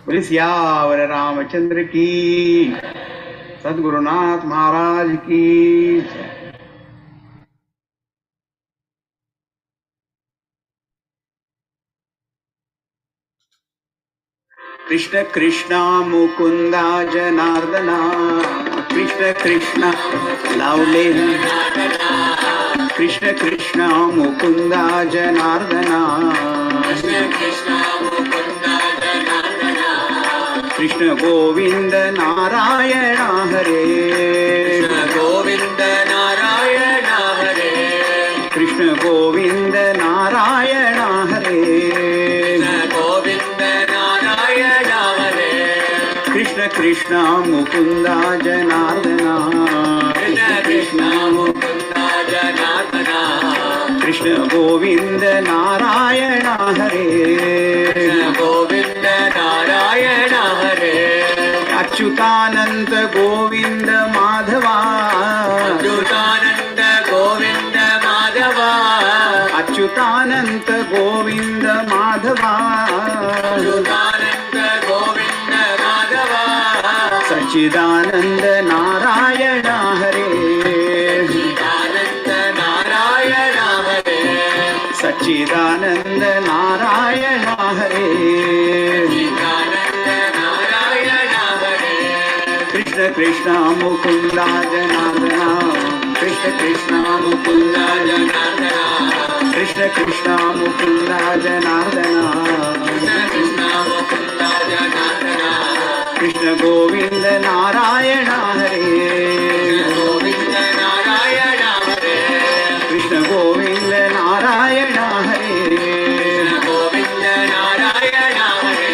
बोले सियावर रामचंद्र की, सद्गुरुनाथ महाराज की। कृष्ण कृष्ण मुकुंदा जनार्दना, कृष्ण कृष्ण लावले, कृष्ण कृष्ण मुकुंदा जनार्दना, कृष्ण कृष्ण मुकुंदा जनार्दना, कृष्ण गोविंद नारायण हरे, कृष्ण गोविंद नारायण हरे, कृष्ण गोविंद नारायण हरे, कृष्ण गोविंद नारायण हरे, कृष्ण कृष्ण मुकुंदा जनार्दना, कृष्ण कृष्ण मुकुंदा जनार्दना, कृष्ण गोविंद नारायण हरे, कृष्ण गोविंद नारायण हरे, अच्युतानंद गोविंद माधवा, अच्युतानंद गोविंद माधवा, अच्युतानंद गोविंद माधवा, अच्युतानंद गोविंद माधवा, सच्चिदानंद नारायण हरे, सच्चिदानंद नारायण हरे, सच्चिदानंद नारायण हरे, सच्चिदानंद नारायण हरे, कृष्ण कृष्ण मुकुंदा जनार्दना, कृष्ण कृष्ण मुकुंदा जनार्दना, कृष्ण कृष्ण मुकुंदा जनार्दना, कृष्ण कृष्ण मुकुंदा जनार्दना, कृष्ण गोविंद नारायण हरे, गोविंद नारायण हरे, कृष्ण गोविंद नारायण हरे, गोविंद नारायण हरे,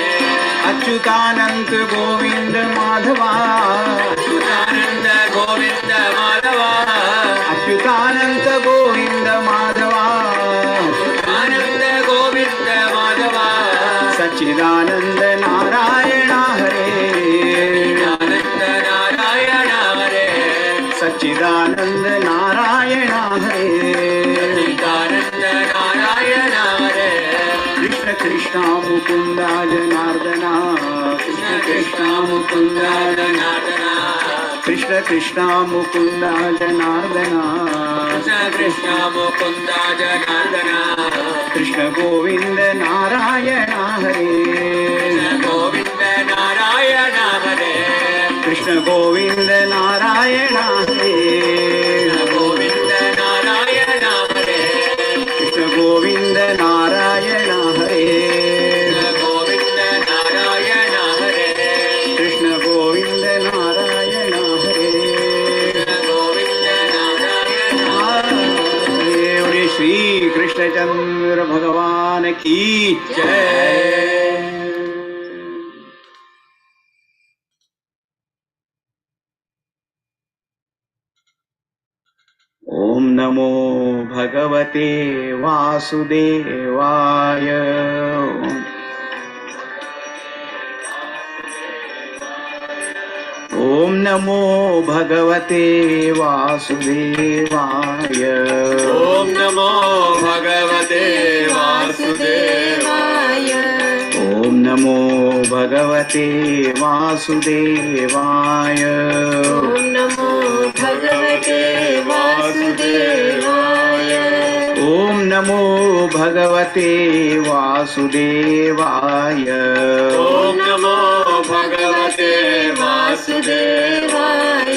अच्युतानंद गोविंद माधवा, अच्युतानंद गोविंद माधवा, अच्युतानंद गोविंद माधवा, अच्युतानंद गोविंद माधवा, सच्चिदानंद नारायण हरे, सच्चिदानंद नारायण हरे, सच्चिदानंद नारायण हरे, सच्चिदानंद नारायण हरे, कृष्ण कृष्ण मुकुंदा जनार्दना, कृष्ण कृष्ण मुकुंदा जनार्दना, कृष्ण कृष्ण मुकुंदा जनार्दना, कृष्ण कृष्ण मुकुंदा जनार्दना, कृष्ण गोविंद नारायण हरे, कृष्ण गोविंद नारायण हरे, कृष्ण गोविंद नारायण हरे, कृष्ण गोविंद नारायण हरे, कृष्ण गोविंद नारायण हरे, कृष्ण गोविंद नारायण हरे, कृष्ण गोविंद नारायण हरे, कृष्ण गोविंद नारायण हरे। श्री कृष्णचंद्र भगवान की जय। ओम नमो भगवते वासुदेवाय, ओम नमो भगवते वासुदेवाय, ओम नमो भगवते वासुदेवाय, ओम नमो भगवते वासुदेवाय, ओम नमो भगवते वासुदेवाय, ओम नमो भगवते वासुदेवाय, ओम नमो भगवते वासुदेवाय।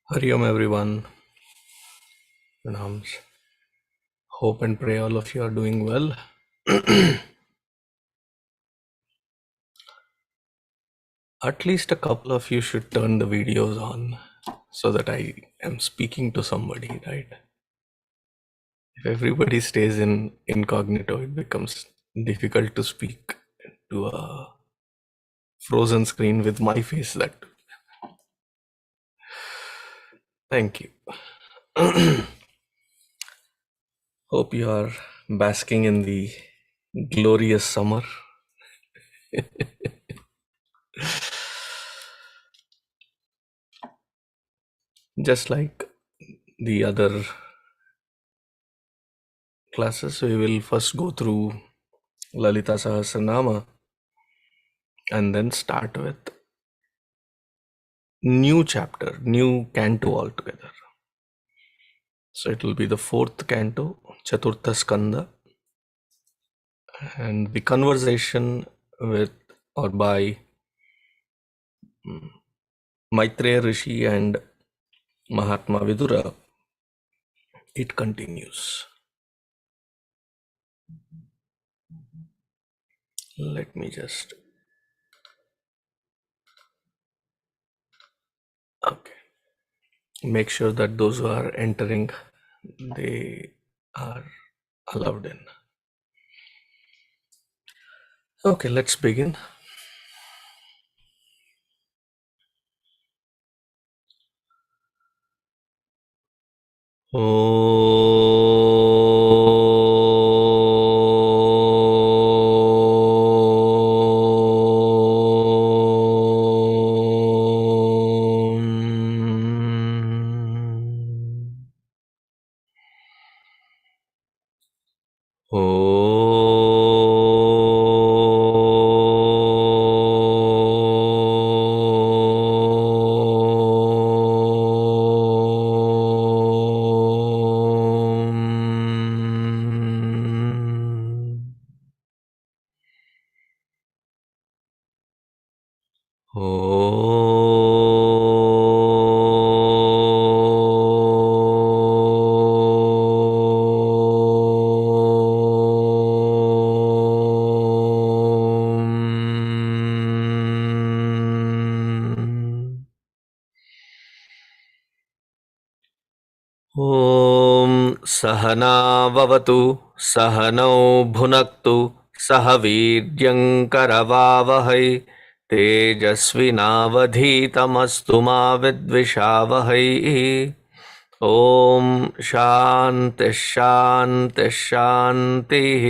Hari Om everyone, Pranams. Hope and pray all of you are doing well. At least a couple of you should turn the videos on so that I am speaking to somebody, right? If everybody stays in incognito, it becomes difficult to speak to a frozen screen with my face. That thank you. Hope you are basking in the glorious summer Just like the other classes, we will first go through Lalita Sahasranamam and then start with new chapter, new canto altogether. So it will be the fourth canto, Chaturtha Skanda, and the conversation with or by Maitreya Rishi and Mahatma Vidura, it continues. Let me just, okay, make sure that those who are entering, they are allowed in. Okay, let's begin. सहना ववतु सहनौ भुनक्तु सह वीर्यङ्करवावहै तेजस्विनावधीतमस्तु मा विद्विषावहै ॐ शान्तिः शान्तिः शान्तिः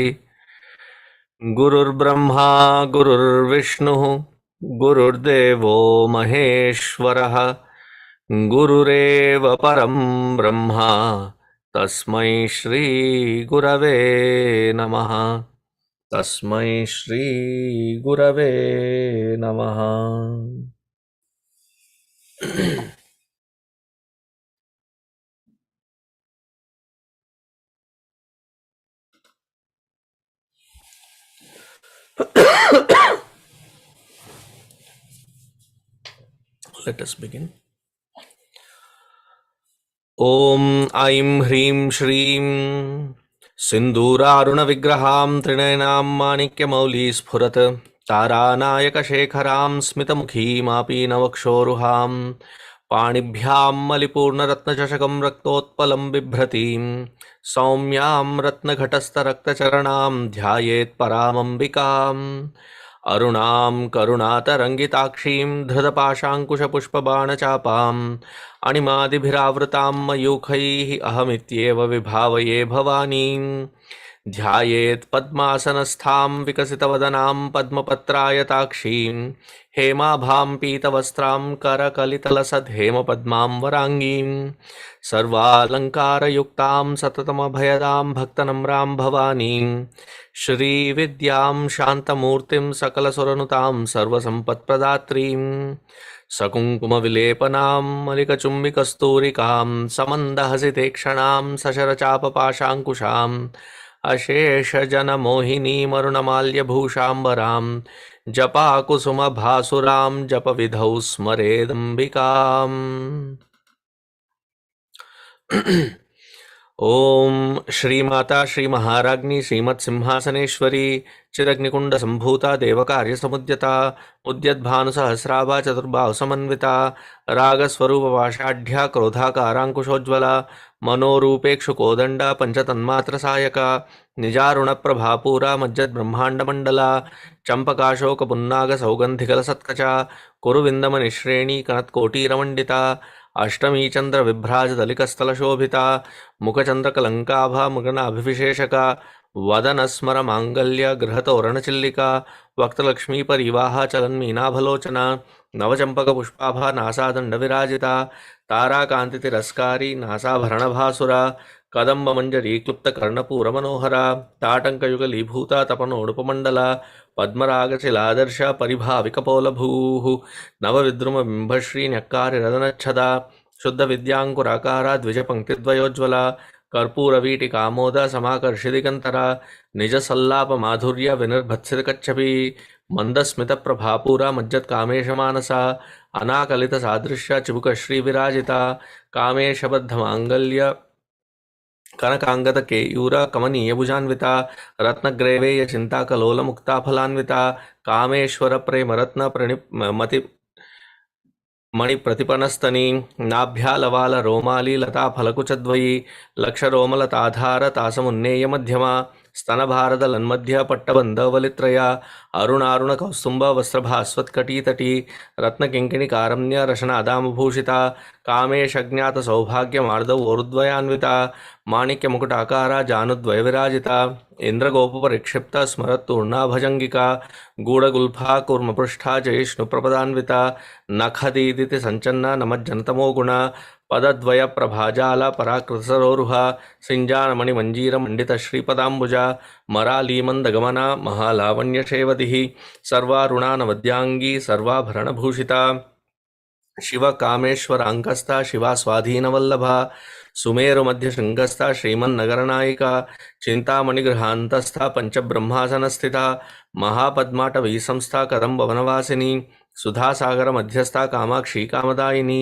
गुरुर्ब्रह्मा गुरुर्विष्णुः गुरुर्देवो महेश्वरः गुरुरेव परं ब्रह्मा तस्मै श्री गुरवे नमः तस्मै श्री गुरवे नमः Let us begin. ॐ ऐं ह्रीं श्रीं सिन्दूरारुणविग्रहां त्रिनयनां माणिक्यमौलिस्फुरत् तारानायकशेखरां स्मितमुखीमापीनवक्षोरुहां पाणिभ्यां मलिपूर्णरत्नचषकं रक्तोत्पलं बिभ्रतीं सौम्यां रत्नघटस्थरक्तचरणां ध्यायेत् परामम्बिकाम् अरुणां करुणातरङ्गिताक्षीं धृतपाशाङ्कुशपुष्पबाणचापाम् अणिमादिभिरावृतां मयूखैः अहमित्येव विभावये भवानीं ध्यायेत् पद्मासनस्थां विकसितवदनां पद्मपत्रायताक्षीं हेमाभां पीतवस्त्रां करकलितलसद्धेमपद्मां वराङ्गीं सर्वालङ्कारयुक्तां सततमभयदां भक्तनम्रां भवानीं श्रीविद्यां शान्तमूर्तिं सकलसुरनुतां सर्वसम्पत्प्रदात्रीं सकुङ्कुमविलेपनां मलिकचुम्बिकस्तूरिकां समन्दहसितेक्षणां सशरचापपाशाङ्कुशाम् अशेषजनमोहिनीमरुणमाल्यभूषाम्बरां जपाकुसुमभासुरां जपविधौ स्मरेदम्बिकाम् ॐ श्रीमाता श्रीमहाराज्ञी श्रीमत्सिंहासनेश्वरी चिदग्निकुण्डसम्भूता देवकार्यसमुद्यता उद्यद्भानुसहस्राभा चतुर्बाहुसमन्विता रागस्वरूपपाषाढ्या क्रोधाकाराङ्कुशोज्ज्वला मनोरूपेक्षुकोदण्डा पञ्चतन्मात्रसायका निजारुणप्रभापूरा मज्जद्ब्रह्माण्डमण्डला चम्पकाशोकपुन्नागसौगन्धिकलसत्कचा कुरुविन्दमनिश्रेणी कनत्कोटीरमण्डिता अष्टमी चन्द्रविभ्राजदलिकस्थलशोभिता मुखचन्द्रकलङ्काभा मुगनाभिविशेषका वदनस्मर मांगल्य गृहतोरणचिल्लिका वक्तलक्ष्मी परिवाह चलन्मीनाभलोचना नवचंपक पुष्पाभा नासादण्डविराजिता ताराकान्तितिरस्कारी नासाभरणभासुरा कदम्ब मंजरी क्लुप्त कर्णपूरमनोहरा ताटंकयुगलीभूता तपनोडुपमण्डला पद्मरागशिलादर्श परिभाविकपोलभूः नवविद्रुमबिम्बश्री न्यक्कारिरदनच्छदा शुद्धविद्याङ्कुराकारा द्विजपङ्क्तिद्वयोज्ज्वला कर्पूरवीटिकामोद समाकर्षिदिगन्तरा निजसल्लापमाधुर्य विनिर्भत्सितकच्छपि मन्दस्मितप्रभापूरा मज्जत्कामेशमानसा अनाकलितसादृश्य चिबुकश्रीविराजिता कामेशबद्धमाङ्गल्य कनकांगतकेयूर कमनीयभुजान्विता रत्नग्रैवेय चिन्ताकलोलमुक्ताफलान्विता कामेश्वर प्रेमरत्न मति मणिप्रतिपनस्तनी नाभ्यालवाल रोमाली लता फलकुचद्वयी लक्षरोमलताधार तासमुन्नेय मध्यमा स्तनभारदलन्मध्य पट्टबन्धवलित्रया अरुणारुण कौस्तुम्ब वस्त्रभास्वत्कटीतटी रत्नकिङ्किणिकारम्य रशनादामभूषिता कामेशज्ञात सौभाग्यमार्दौ ऊर्ध्वयान्विता माणिक्यमुकुटाकारा जानुद्वयविराजिता इन्द्रगोपपरिक्षिप्त स्मरत्तूर्णाभजङ्गिका गूढगुल्फा कूर्मपृष्ठा जयिष्णुप्रपदान्विता नखदीदिति सञ्चन्ना नमज्जनतमो गुणा पदद्वय प्रभाजाला पराकृतसरोरुहा सिञ्जानमणिमञ्जीरमण्डित श्रीपदाम्बुजा मरालीमन्दगमना महालावण्यशेवदिः सर्वारुणानवद्यांगी सर्वाभरणभूषिता शिवकामेश्वराङ्कस्था शिवा स्वाधीनवल्लभा सुमेरुमध्यशृङ्गस्था श्रीमन्नगरनायिका चिन्तामणिगृहान्तस्था पञ्चब्रह्मासनस्थिता महापद्माटवीसंस्था कदम्बवनवासिनी सुधासागरमध्यस्था कामाक्षी कामदायिनी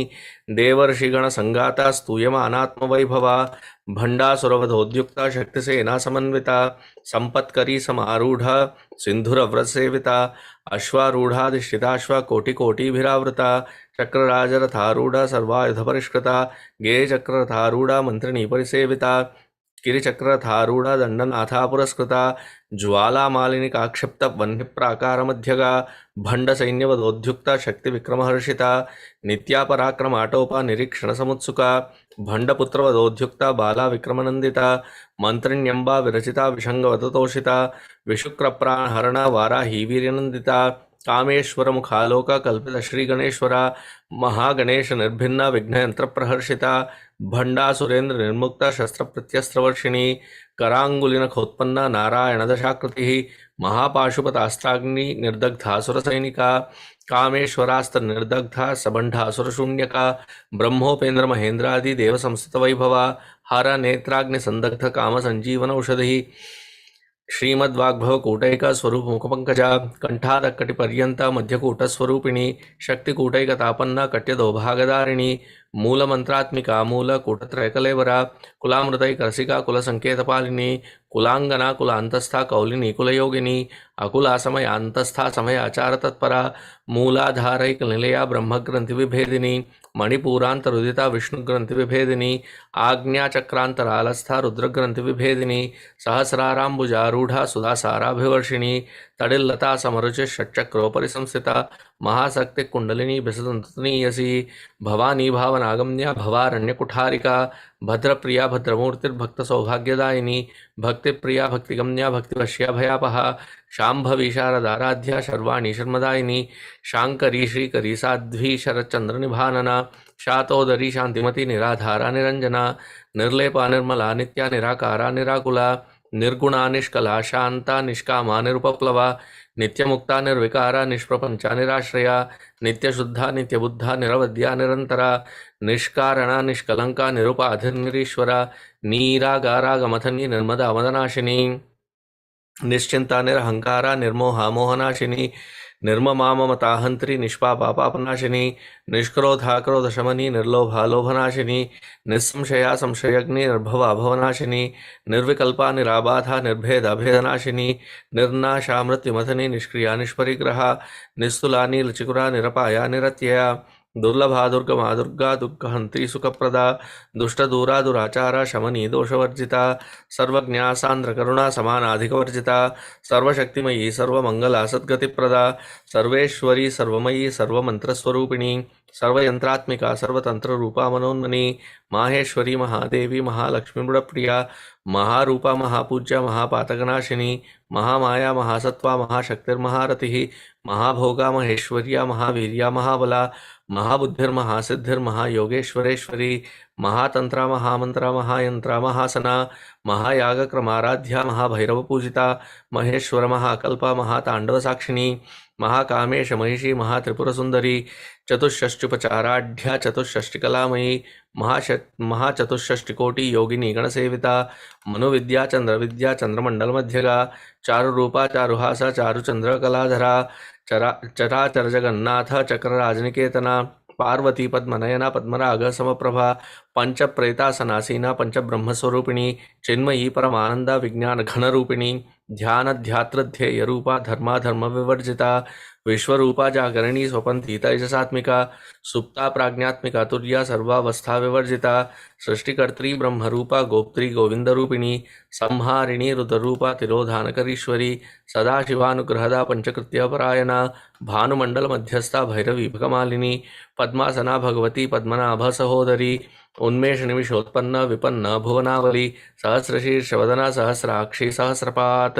देवर्षिगणसङ्गाता स्तूयमानात्मवैभवा भण्डासुरवधोद्युक्ता शक्तिसेना समन्विता संपत्करी समारूढ़ा सिन्धुरव्रतसेविता अश्वारूढ़ाधिष्ठिताश्वा कोटिकोटिभिरावृता चक्रराजरथारूढ़ा सर्वायुधपरिष्कृता गेयचक्ररथारूढ़ा मन्त्रिणी परिसेविता किरिचक्ररथारूढ़ा दण्डनाथा पुरस्कृता ज्वालामालिनी काक्षिप्त वह्निप्राकारमध्यगा भण्डसैन्यवदोद्युक्ता शक्तिविक्रमहर्षिता नित्यापराक्रमाटोपा निरीक्षणसमुत्सुका भण्डपुत्रवदोद्युक्ता बाला विक्रमनन्दिता मन्त्रिण्यम्बा विरचिता विषङ्गवततोषिता विशुक्रप्राणहरणा वाराही वीर्यनन्दिता कामेश्वरमुखालोक कल्पित श्रीगणेश्वरा महागणेश निर्भिन्ना विघ्नयंत्रप्रहर्षिता भण्डासुरेन्द्र निर्मुक्ता शस्त्रप्रत्यस्त्रवर्षिणी करांगुलिनखोत्पन्ना नारायणदशाकृतिः महापाशुपतास्त्राग्नि निर्दग्धासुरसैनिका कामेश्वरास्त्रनिर्दग्धा सबण्ढासुरशून्यका ब्रह्मोपेन्द्र महेन्द्रादि देवसंस्तुतवैभवा हर नेत्राग्निसन्दग्ध कामसञ्जीवनौषधिः श्रीमद्वाग्भवकूटैका स्वरूप मुखपंकजा कंठादकटिपर्यंता मध्यकूटस्वरूपिणी शक्तिकूटैकतापन्ना कट्यदोभागदारिणी मूलमंत्रात्मिका मूलकूटत्रयकलेवरा कुलामृतैकरसिका कुलसंकेतपालिनी कुलांगना कुलांतस्था कौलिनी कुलयोगिनी अकुलासमयांतस्था समयाचार तत्परा मूलाधारैकनिलया ब्रह्मग्रंथिविभेदिनी मणिपूरांतरुदिता विष्णुग्रंथिविभेदिनी आज्ञाचक्रांतरालस्था रुद्रग्रंथिविभेदिनी सहस्राराम्बुजारूढ़ा सुधासाराभिवर्षिणी तडिल्लता समरुचि षट्चक्रोपरि संस्थिता महाशक्ति कुंडलिनी बिसदन्तनीयसी भवानी भावनागम्या भवारण्यकुठारिका भद्रप्रिया भद्रमूर्तिर्भक्त सौभाग्यदायिनी भक्तिप्रिया भक्तिगम्या भक्तिवश्या भयापहा शांभवी शारदाराध्या शर्वाणी शर्मदायिनी शांकरी श्रीकरी साध्वी शरच्चंद्रनिभानना शातोदरी शांतिमती निराधारा निरंजना निर्लेपा निर्मला नित्या निराकारा निराकुला निर्गुणा निष्कला शांता निष्कामा निरुपप्लवा नित्यमुक्ता निर्विकारा निष्प्रपंचा निराश्रया नित्यशुद्धा नित्यबुद्धा निरवद्या निरंतरा निष्कारणा निष्कलंका निरुपाधिर्निरीश्वरा नीरागारागमथनी निर्मदा मदनाशिनी निश्चिंता निरहंकारा निर्मोहा मोहनाशिनी निर्ममा ममताहंत्री निष्पापा पापनाशिनी निष्क्रोधा क्रोधशमनी निर्लोभा लोभनाशिनी निस्संशया संशयग्नि निर्भवा भवनाशिनी निर्विकल्पा निराबाधा निर्भेदा भेदनाशिनी निर्नाशा मृत्युमथनी निष्क्रिया निष्परिग्रहा निस्तुला नीलचिकुरा निरपाया निरत्यया दुर्लभा दुर्गमा दुर्गा दुःखहंत्री सुखप्रदा दुष्टदूरा दुराचारा शमनी दोषवर्जिता सर्वज्ञा सांद्र करुणा समानाधिकवर्जिता सर्वशक्तिमयी सर्वमंगला सद्गतिप्रदा सर्वेश्वरी सर्वमयी सर्वमंत्रस्वरूपिणी सर्वयंत्रात्मिका सर्वतंत्र रूपा मनोन्मनी माहेश्वरी महादेवी महालक्ष्मी मृडप्रिया महारूपा महापूज्या महापातकनाशिनी महामाया महासत्वा महाशक्तिर्महारतिः महाभोगा महेश्वर्या महावीर्या महाबला महाबुद्धिर्महासिद्धिर्महायोगेश्वरेश्वरी महातंत्रा महामंत्रा महायंत्रा महासना महायागक्रमाराध्या महाभैरवपूजिता महेश्वर महाकल्पा महातांडव साक्षिणी महाकामेश महिषी महात्रिपुरसुंदरी चतुष्षष्टिपचाराढ्या चतुष्षष्टिकलामयी महाचतुष्षष्टिकोटि योगिनी गणसेविता मनुविद्या चंद्रविद्या चंद्रमंडलमध्यगा चारुरूपा चारुहासा चारुचंद्रकलाधरा चराचर जगन्नाथ चक्रराजनिकेतना पार्वती पद्मनयना पद्मराग समप्रभा पंचप्रेतासनासीना पंचब्रह्मस्वरूपिणी चिन्मयी परमानंदा विज्ञान घनरूपिणी ध्यानध्यातृध्येय रूपा धर्माधर्म विवर्जिता विश्वरूपा जागरणी स्वपंथी तैजसात्मिका सुप्ता प्राज्ञात्मिका तुर्या सर्वावस्था विवर्जिता सृष्टिकर्त्री ब्रह्मरूपा गोप्त्री गोविंदरूपिणी संहारिणी रुद्ररूपा तिरोधानकरीश्वरी सदाशिवानुग्रहदा पंचकृत्यपरायणा भानुमंडल मध्यस्था भैरवी भगमालिनी पद्मासना भगवती पद्मनाभ सहोदरी उन्मेष निमिषोत्पन्न विपन्न भुवनावली सहस्रशीर्षवदना सहस्राक्षी सहस्रपात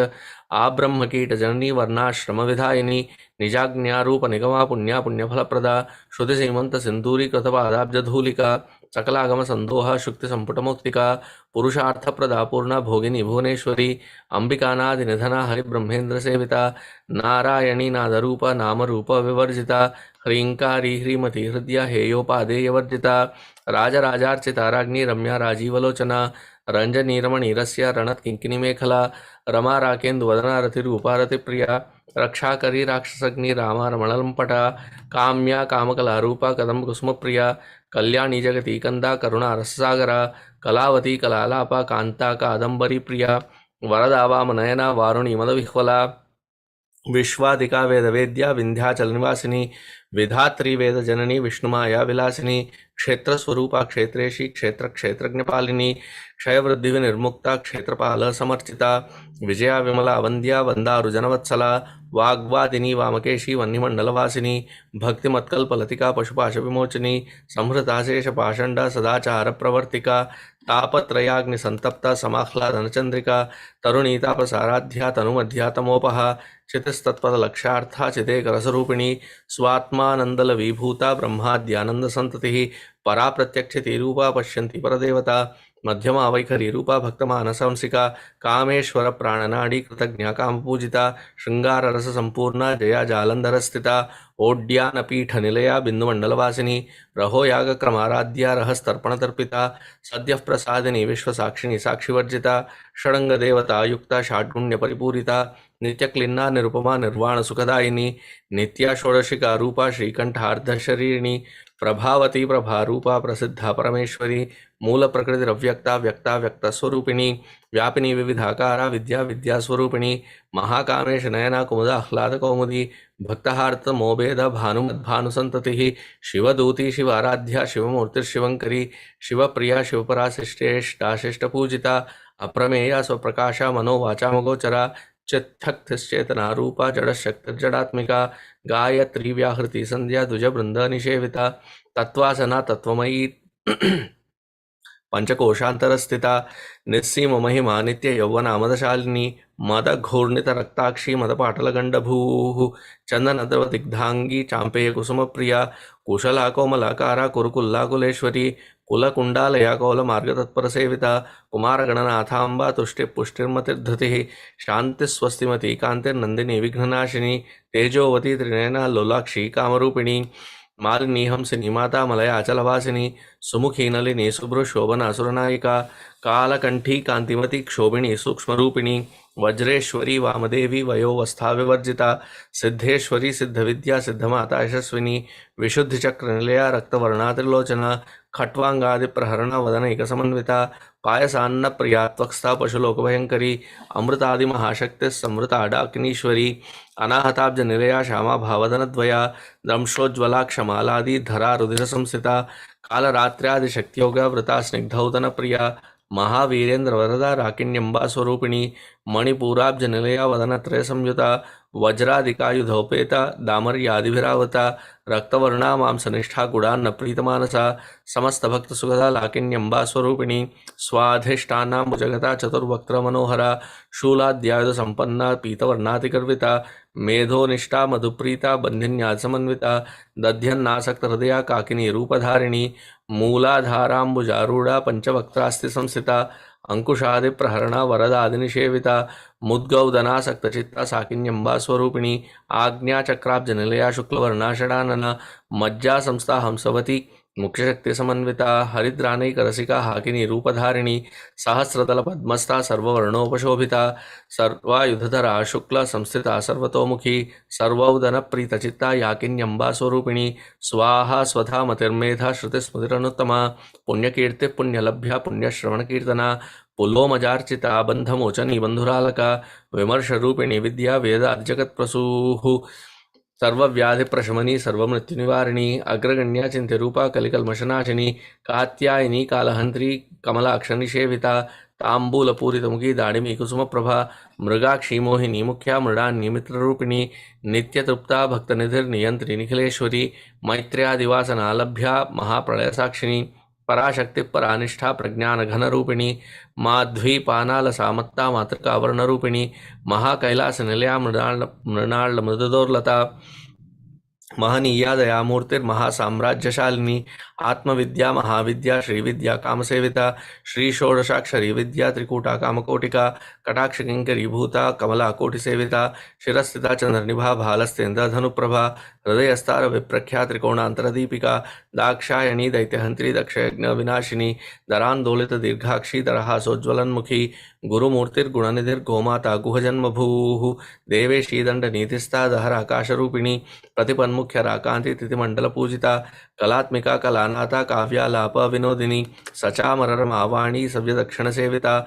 आब्रह्मकीट जननी वर्णाश्रम विधायिनी निजाज्ञारूप निगमा पुण्या पुण्यफलप्रदा श्रुति सीमंत सिंदूरी कृतपादाब्जधूलिका सकलागम संदोह शुक्ति संपुटमुक्तिका पुरुषार्थप्रदा पूर्णा भोगिनी भुवनेश्वरी अंबिकानादि निधना हरिब्रह्मेन्द्र सेविता नारायणी नादरूप नामरूप विवर्जिता ह्रींकारी ह्रीमती हृदया हेयोपादेयवर्जिता राजराजार्चिता राज्ञी रम्या राजीवलोचना रंजनीरमणीरस्य रणत किंकिनी मेखला रमा राकेन्दुवदना रतिरूपा रतिप्रिया रक्षाकरी राक्षसग्नि रामा रमणलंपटा काम्या कामकलारूपा कदम कुसुमप्रिया कल्याणी जगती कंदा करुणा रससागरा कलावती कलालापा कांता कादंबरी प्रिया वरदा वामनयना वारुणी मदविह्वला विश्वादिका वेदवेद्या विंध्याचल निवासिनी विधात्री वेद जननी विष्णुमाया विलासिनी क्षेत्रस्वरूपा क्षेत्रेशी क्षेत्र क्षेत्रज्ञपालिनी क्षयवृद्धि विनिर्मुक्ता क्षेत्रपाल समर्चिता विजया विमला वंद्या वंदारुजनवत्सला वाग्वादिनी वामकेशी वह्निमंडलवासिनी भक्तिमत्कल्पलतिका पशुपाश विमोचनी संहृताशेष पाषंडा सदाचार प्रवर्तिका तापत्रयाग्निसंतप्ता समाह्लादनचंद्रिका तरुणी तापसाराध्या तनुमध्या तमोपहा चितिस्तत्पदलक्षार्था चितेकरसरूपिणी स्वात्मानंदलवीभूता ब्रह्माद्यानंद संततिः परा प्रत्यक्षतिरूपा पश्यन्ति परदेवता मध्यमा वैखरी रूपा भक्तमानसंसिका कामेश्वर प्राणनाडी कृतज्ञा कामपूजिता श्रृंगार रस संपूर्णा जया जालंधर स्थिता ओड्यानपीठ निलया बिंदुमंडलवासिनी रहो याग क्रमाराध्या रहस्तर्पणतर्पिता सद्यः प्रसादिनी विश्वसाक्षिणी साक्षिवर्जिता षडंग देवता युक्ता षाड्गुण्य परिपूरिता नित्यक्लिन्ना निरुपमा निर्वाण सुखदायिनी नित्या षोडशिका रूपा श्रीकंठार्धशरीरिणी प्रभावती प्रभारूपा प्रसिद्धा परमेश्वरी मूल प्रकृतिरव्यक्ता व्यक्ता व्यक्तस्वरूपिणी व्यापिनी विविधाकारा विद्या विद्यास्वरूपिणी महाकामेश नयना कुमुदा आह्लाद कौमुदी भक्तहार्थ मोभेद भानुमद्भानुसंततिः शिवदूती शिवाराध्या शिवमूर्तिर्शिवंकरी शिवप्रिया शिवपराशिष्टेष्टाशिष्टपूजिता अप्रमेया स्वप्रकाशा मनोवाचामगोचरा चित्थक्तिश्चेतना रूपा जड़शक्तिर्जडात्मिका गायत्री व्याहृति संध्या द्विजबृंद निषेविता तत्वासना तत्वमयी पंचकोशांतरस्थिता निस्सीम महिमा नित्य यौवना मदशालिनी मदघूर्णित रक्ताक्षी मदपाटलगंडभूः चंदनद्रवदिग्धांगी चांपेय कुसुमप्रिया कुशला कोमलाकारा कुरुकुल्लाकुलेश्वरी कुलकुंडालया कौलमार्गतत्परसेविता कुमारगणनाथांबा तुष्टिपुष्टिर्मतिर्धृतिः शांतिस्वस्तिमती कांतिर्नंदिनी विघ्ननाशिनी तेजोवती त्रिनयना लोलाक्षी कामरूपिणी मालिनी हंसिनी माता मलया अचलवासिनी सुमुखी नलिनी शुभ्रशोभना सुरनायिका कालकंठी कांतिमती क्षोभिणी सूक्ष्मरूपिणी वज्रेश्वरी वामदेवी वयोवस्था विवर्जिता सिद्धेश्वरी सिद्धविद्या सिद्धमाता यशस्विनी विशुद्धिचक्रनिलया रक्तवर्णा त्रिलोचना खट्वांगादि प्रहरण वदनैक समन्विता पायसान्न प्रिया त्वक्स्था पशुलोकभयंकरी अमृतादि महाशक्ति समृताडाकिनीश्वरी अनाहताब्ज निलया श्यामा भावदनद्वया दंशोज्ज्वला क्षमालादि धरा रुधिर संस्थिता कालरात्र्यादि शक्तियोगा वृता स्निग्धौदन प्रिया महावीरेन्द्र वरदा राकिण्यंबा स्वरूपिणी मणिपूराब्ज निलया वदनत्रय संयुता वज्रादिकायुधोपेता दामर्यादिभिरावता रक्तवर्णा मांसनिष्ठा गुडान्न प्रीतमानसा समस्त भक्त सुगदा लाकिन्यंबा स्वरूपिणी स्वाधिष्ठानाम्बुजगता चतुर्वक्त्र मनोहरा शूलाद्यायुध संपन्ना पीतवर्णातिगर्विता मेधोनिष्ठा मधुप्रीता बंधिन्यासमन्विता दध्यन्नासक्त हृदया काकिनी रूपधारिणी मूलाधाराम्बुजारूढ़ा पंचवक्त्रास्ति संस्थिता अंकुशादि प्रहरणा वरदादिनिषेविता मुद्गौदनासक्तचित्ता साकिन्यंबा स्वरूपिणी आज्ञाचक्राब्जनिलया शुक्लवर्णा षडानना मज्जा संस्था हंसवती मुख्यशक्ति समन्विता हरिद्रानैकरसिका हाकिनी रूपधारिणी सहस्रदल पद्मस्था सर्ववर्णोपशोभिता सर्वायुधधरा शुक्ल संस्थिता सर्वतोमुखी सर्वौदन प्रीतचित्ता याकिन्यंबा स्वरूपिणी स्वाहा स्वधा मतिर्मेधा श्रुतिस्मृतिरनुत्तमा पुण्यकीर्ति पुण्यलभ्या पुण्यश्रवणकीर्तना पुलोमजार्चिता बंधमोचनी बंधुरालका विमर्शरूपिणी विद्या वेदादिजगत्प्रसूः सर्वव्याधि प्रशमनी सर्वमृत्युनिवारिणी अग्रगण्या चिन्त्यरूपा कलिकल्मषनाशिनी कात्यायनी कालहंत्री कमलाक्षनिषेविता ताम्बूलपूरितमुखी दाडिमी कुसुमप्रभा मृगाक्षी मोहिनी मुख्या मृडान्नी मित्ररूपिणी नित्यतृप्ता भक्तनिधिर्नियंत्री निखिलेश्वरी मैत्र्यादिवासनालभ्या महाप्रलयसाक्षिणी पराशक्ति परानिष्ठा प्रज्ञान घन रूपिणी माध्वीपानाल सामत्ता मातृका वर्ण रूपिणी महाकैलास निलया मृणाल मृदोर्लता महनीया दयामूर्तिर्महासाम्राज्यशालिनी आत्मविद्या महाविद्या श्रीविद्या कामसेविता श्री षोडशाक्षरी विद्या त्रिकूटा कामकोटिका कटाक्ष किंकरीभूता कमला कोटिसेविता शिरस्थिता चंद्रनिभा भालस्तेन्द्रधनुप्रभा हृदयस्तार विप्रख्या त्रिकोणांतरदीपिका दाक्षायणी दैत्यहंत्री दक्षयज्ञ विनाशिनी दरांदोलित दीर्घाक्षी दरहासोज्ज्वलन्मुखी गुरुमूर्तिर्गुणनिधिर्गोमाता गुहजन्मभूः देवेशी दंडनीतिस्था दहराकाशरूपिणी प्रतिपन्मुख्यराकांति तिथिमण्डलपूजिता कलात्मिका कलानाथा काव्यालाप विनोदिनी सचामररमावाणी सव्यदक्षिणसेविता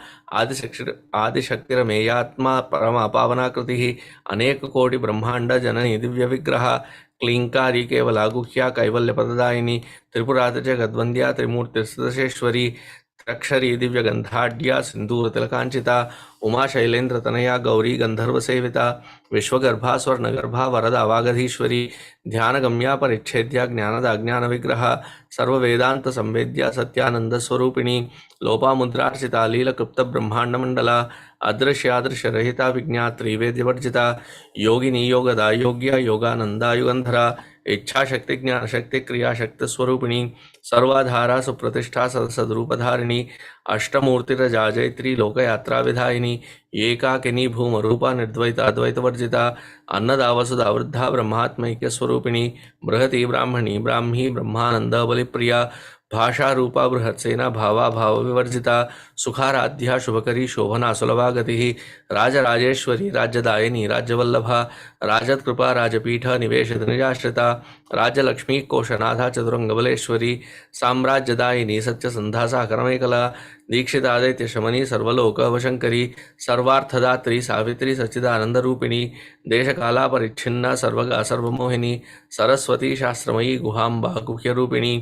आदिशक्तिरमेयात्मा परमा पावनाकृतिः अनेककोटि ब्रह्मांड जननी दिव्यविग्रह क्लींकारी केवलागुह्या कैवल्यपददायिनी त्रिपुरातजगद्वन्द्या त्रिमूर्तिर्सदशेश्वरी अक्षरी दिव्यगंधाढ्या सिंदूरतिलकांचिता उमा शैलेन्द्रतनया गौरी गंधर्वसेविता विश्वगर्भा स्वर्णगर्भा वरदा वागधीश्वरी ध्यानगम्या परिच्छेद्या ज्ञानदा ज्ञानविग्रहा सर्ववेदांत संवेद्या सत्यानंद स्वरूपिणी लोपामुद्रार्चिता लीलकृप्त ब्रह्मांडमंडला अदृश्यादृश्यरहिता विज्ञात्री वेद्यवर्जिता योगिनी योगदा योग्या योगानंदा युगंधरा इच्छाशक्ति ज्ञानशक्ति क्रियाशक्ति स्वरूपिणी सर्वाधारा सुप्रतिष्ठा सदरूपधारिणी अष्टमूर्तिरजा जैत्री लोकयात्रा विधायिनी एकाकिनी भूमरूपा निर्द्वैताद्वैतवर्जिता अन्नदा वसुधा वृद्धा ब्रह्मात्मैक्य स्वरूपिणी बृहती ब्राह्मणी ब्राह्मी ब्रह्मानंद बलिप्रिया भाषा रूपा बृहत्सेना भावा भाव विवर्जिता सुखाराध्या शुभकरी शोभना सुलभा गति राजराजेश्वरी राज्यदायिनी राज्यवल्लभा राजत्कृपा राजपीठ निवेशित निजाश्रिता राजलक्ष्मी कोशनाथा चतुरंगबलेश्वरी साम्राज्यदायिनी सत्यसंधा साकरमेकला दीक्षितादैत्य शमनी सर्वलोकवशंकरी सर्वार्थदात्री सावित्री सच्चिदानंद रूपिणी देशकाला परिच्छिन्ना सर्वगा सर्वमोहिनी सरस्वती शास्त्रमयी गुहांबा गुह्यरूपिणी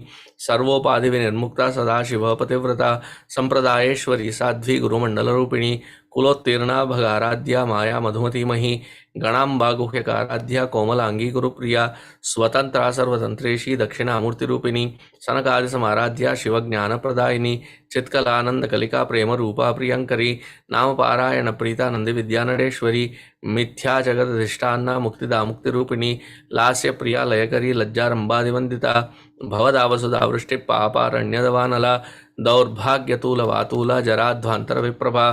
सर्वोपाधि विनिर्मुक्ता सदाशिव पतिव्रता संप्रदायेश्वरी साध्वी गुरुमंडल रूपिणी कुलोत्तीर्णा भगाराध्या माया मधुमती मही गणांबा गुह्यकाराध्या कोमलांगी गुरुप्रिया स्वतंत्रा सर्वतंत्रेशी दक्षिणामूर्तिरूपिणी सनकादि समाराध्या शिवज्ञानप्रदायिनी चित्कलानंद कलिका प्रेम रूपा प्रियंकरी नामपारायण प्रीतानंद विद्यानडेश्वरी मिथ्या जगदधिष्ठाना मुक्तिदा मुक्तिरूपिणी लास्य प्रिया लयकरी लज्जारंबादिवंदिता भवदा वसुधा वृष्टि पापारण्यदवानला दौर्भाग्यतूल वातूला जराध्वांतर विप्रभा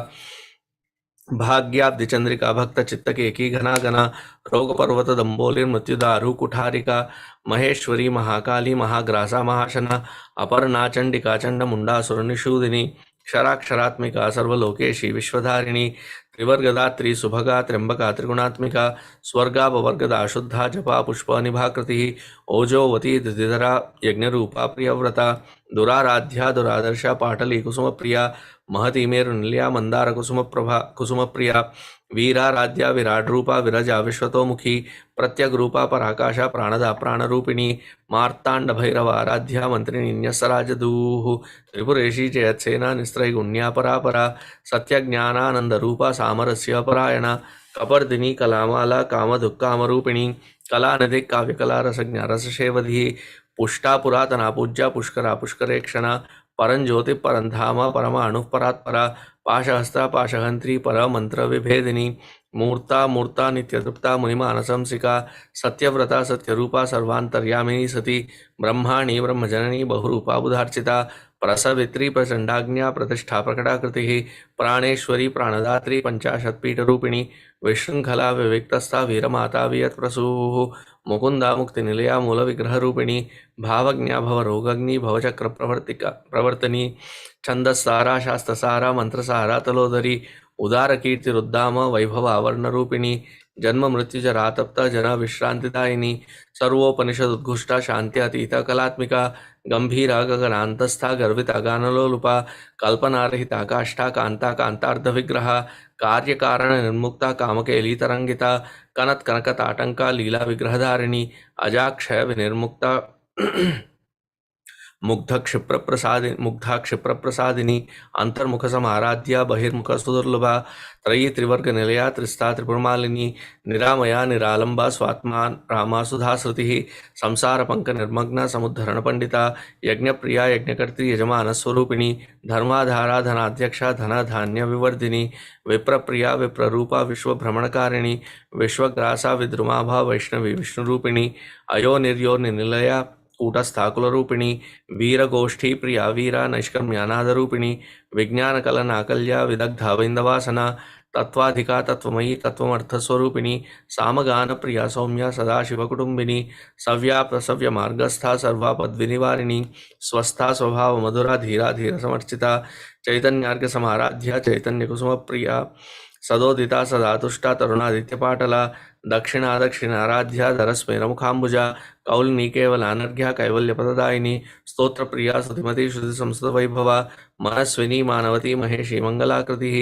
भाग्याब्धि चंद्रिका भक्त चित्तकेकी घना घना रोग पर्वत दंबोलिर मृत्युदारु कुठारिका महेश्वरी महाकाली महाग्रासा महाशना अपर्णा चंडिका चंड मुंडासुर निषूदिनी क्षराक्षरात्मिका सर्वलोकेशी विश्वधारिणी त्रिवर्गदात्री सुभगा त्र्यंबका त्रिगुणात्मिका स्वर्गापवर्गदा शुद्धा जपा पुष्प निभाकृति ओजोवती धृतिधरा यज्ञरूपा प्रियव्रता दुराराध्या दुरादर्शा पाटली कुसुम प्रिया महती मेरुनिलया मंदार कुसुम प्रभा कुसुम प्रिया वीराराध्या विराट रूपा विरजा विश्वतोमुखी प्रत्यग रूपा पराकाशा प्राणदा प्राणरूपिणी मार्तांड भैरव आराध्या मंत्रिणी न्यसराजदूः त्रिपुरेशी जयत्सेना निस्त्रैगुण्या परापरा सत्यज्ञानानंद रूपा सामरस्य परायणा कपर्दिनी कलामाला कामधुक्कामरूपिणी कलानिधि काव्यकला रसज्ञा रससेवधी पुष्टा पुरातना पूज्या पुष्करा पुष्करेक्षणा परंज्योति परंधामा परमाणु परात्परा पाशहस्ता पाशहंत्री पर मंत्र विभेदिनी मूर्ता मूर्ता नित्यतृप्ता मुनिमानसंसिका सत्यव्रता सत्यरूपा सर्वांतर्यामिनी सती ब्रह्माणी ब्रह्मजननी बहुरूपा बुधार्चिता प्रसवित्री प्रचंडाज्ञा प्रतिष्ठा प्रकटाकृति प्राणेश्वरी प्राणदात्री पंचाशत्पीठरूपिणी विशृंखला विविक्तस्था वीरमाता वियत्प्रसूः मुकुंदा मुक्तिनिलया मूलविग्रहरूपिणी भावज्ञा भवरोगग्नि भवचक्रप्रवर्तिका प्रवर्तनी छंदस्सारा शास्त्रसारा मंत्रसारा तलोदरी उदार कीर्तिरुद्दाम वैभवावर्णरूपिणी जन्म मृत्युजरा तप्त जना विश्रांतिदायिनी सर्वोपनिषदुद्घुष्टा शांति अतीता कलात्मिका गंभीरा गगनांतस्था गर्विता गानलोलुपा कल्पनारहिता काष्ठा कांता कांतार्ध विग्रहा कार्यकारण निर्मुक्ता कामकेली तरंगिता कनत कनकताटंका लीला विग्रहधारिणी अजाक्षय विनिर्मुक्ता मुग्धा क्षिप्र प्रसादिनी अंतर्मुख समाराध्या बहिर्मुख सुदुर्लभा त्रयी त्रिवर्ग निलया त्रिस्ता त्रिपुरमालिनी निरामया निरालंबा स्वात्मा रामा सुधा श्रुति संसार पंक निर्मग्न समुद्धरण पंडिता यज्ञ प्रिया यज्ञकर्त्री यजमान स्वरूपिणी धर्माधारा धनाध्यक्षा धन धान्य विवर्धिनी विप्रप्रिया विप्ररूपा विश्वभ्रमणकारिणी विश्वग्रासा विद्रुमाभा वैष्णवी विष्णुरूपिणी अयो निर्यो निलया कूटस्थाकुलरूपिणी वीरगोष्ठी प्रिया वीरा नैष्कर्म्यानादरूपिणी विज्ञानकलनाकल्या विदग्धा वैन्दवासना तत्त्वाधिका तत्त्वमयी तत्त्वमर्थस्वरूपिणी सामगान प्रिया सौम्या सदाशिवकुटुम्बिनी सव्याप्त सव्यमार्गस्था सर्वापद्विनिवारिणी स्वस्था स्वभाव मधुरा धीरा धीर समर्चिता चैतन्यार्घ समाराध्या चैतन्यकुसुमप्रिया सदोदिता सदातुष्टा तरुणादित्यपाटला दक्षिणा दक्षिणाराध्या धरस्मेरमुखाम्बुजा कौलिनी केवलानर्घ्या कैवल्यपददायिनी स्तोत्रप्रिया सुतिमती श्रुति संस्कृत वैभवा मनस्विनी मानवती महेशी मंगलाकृतिः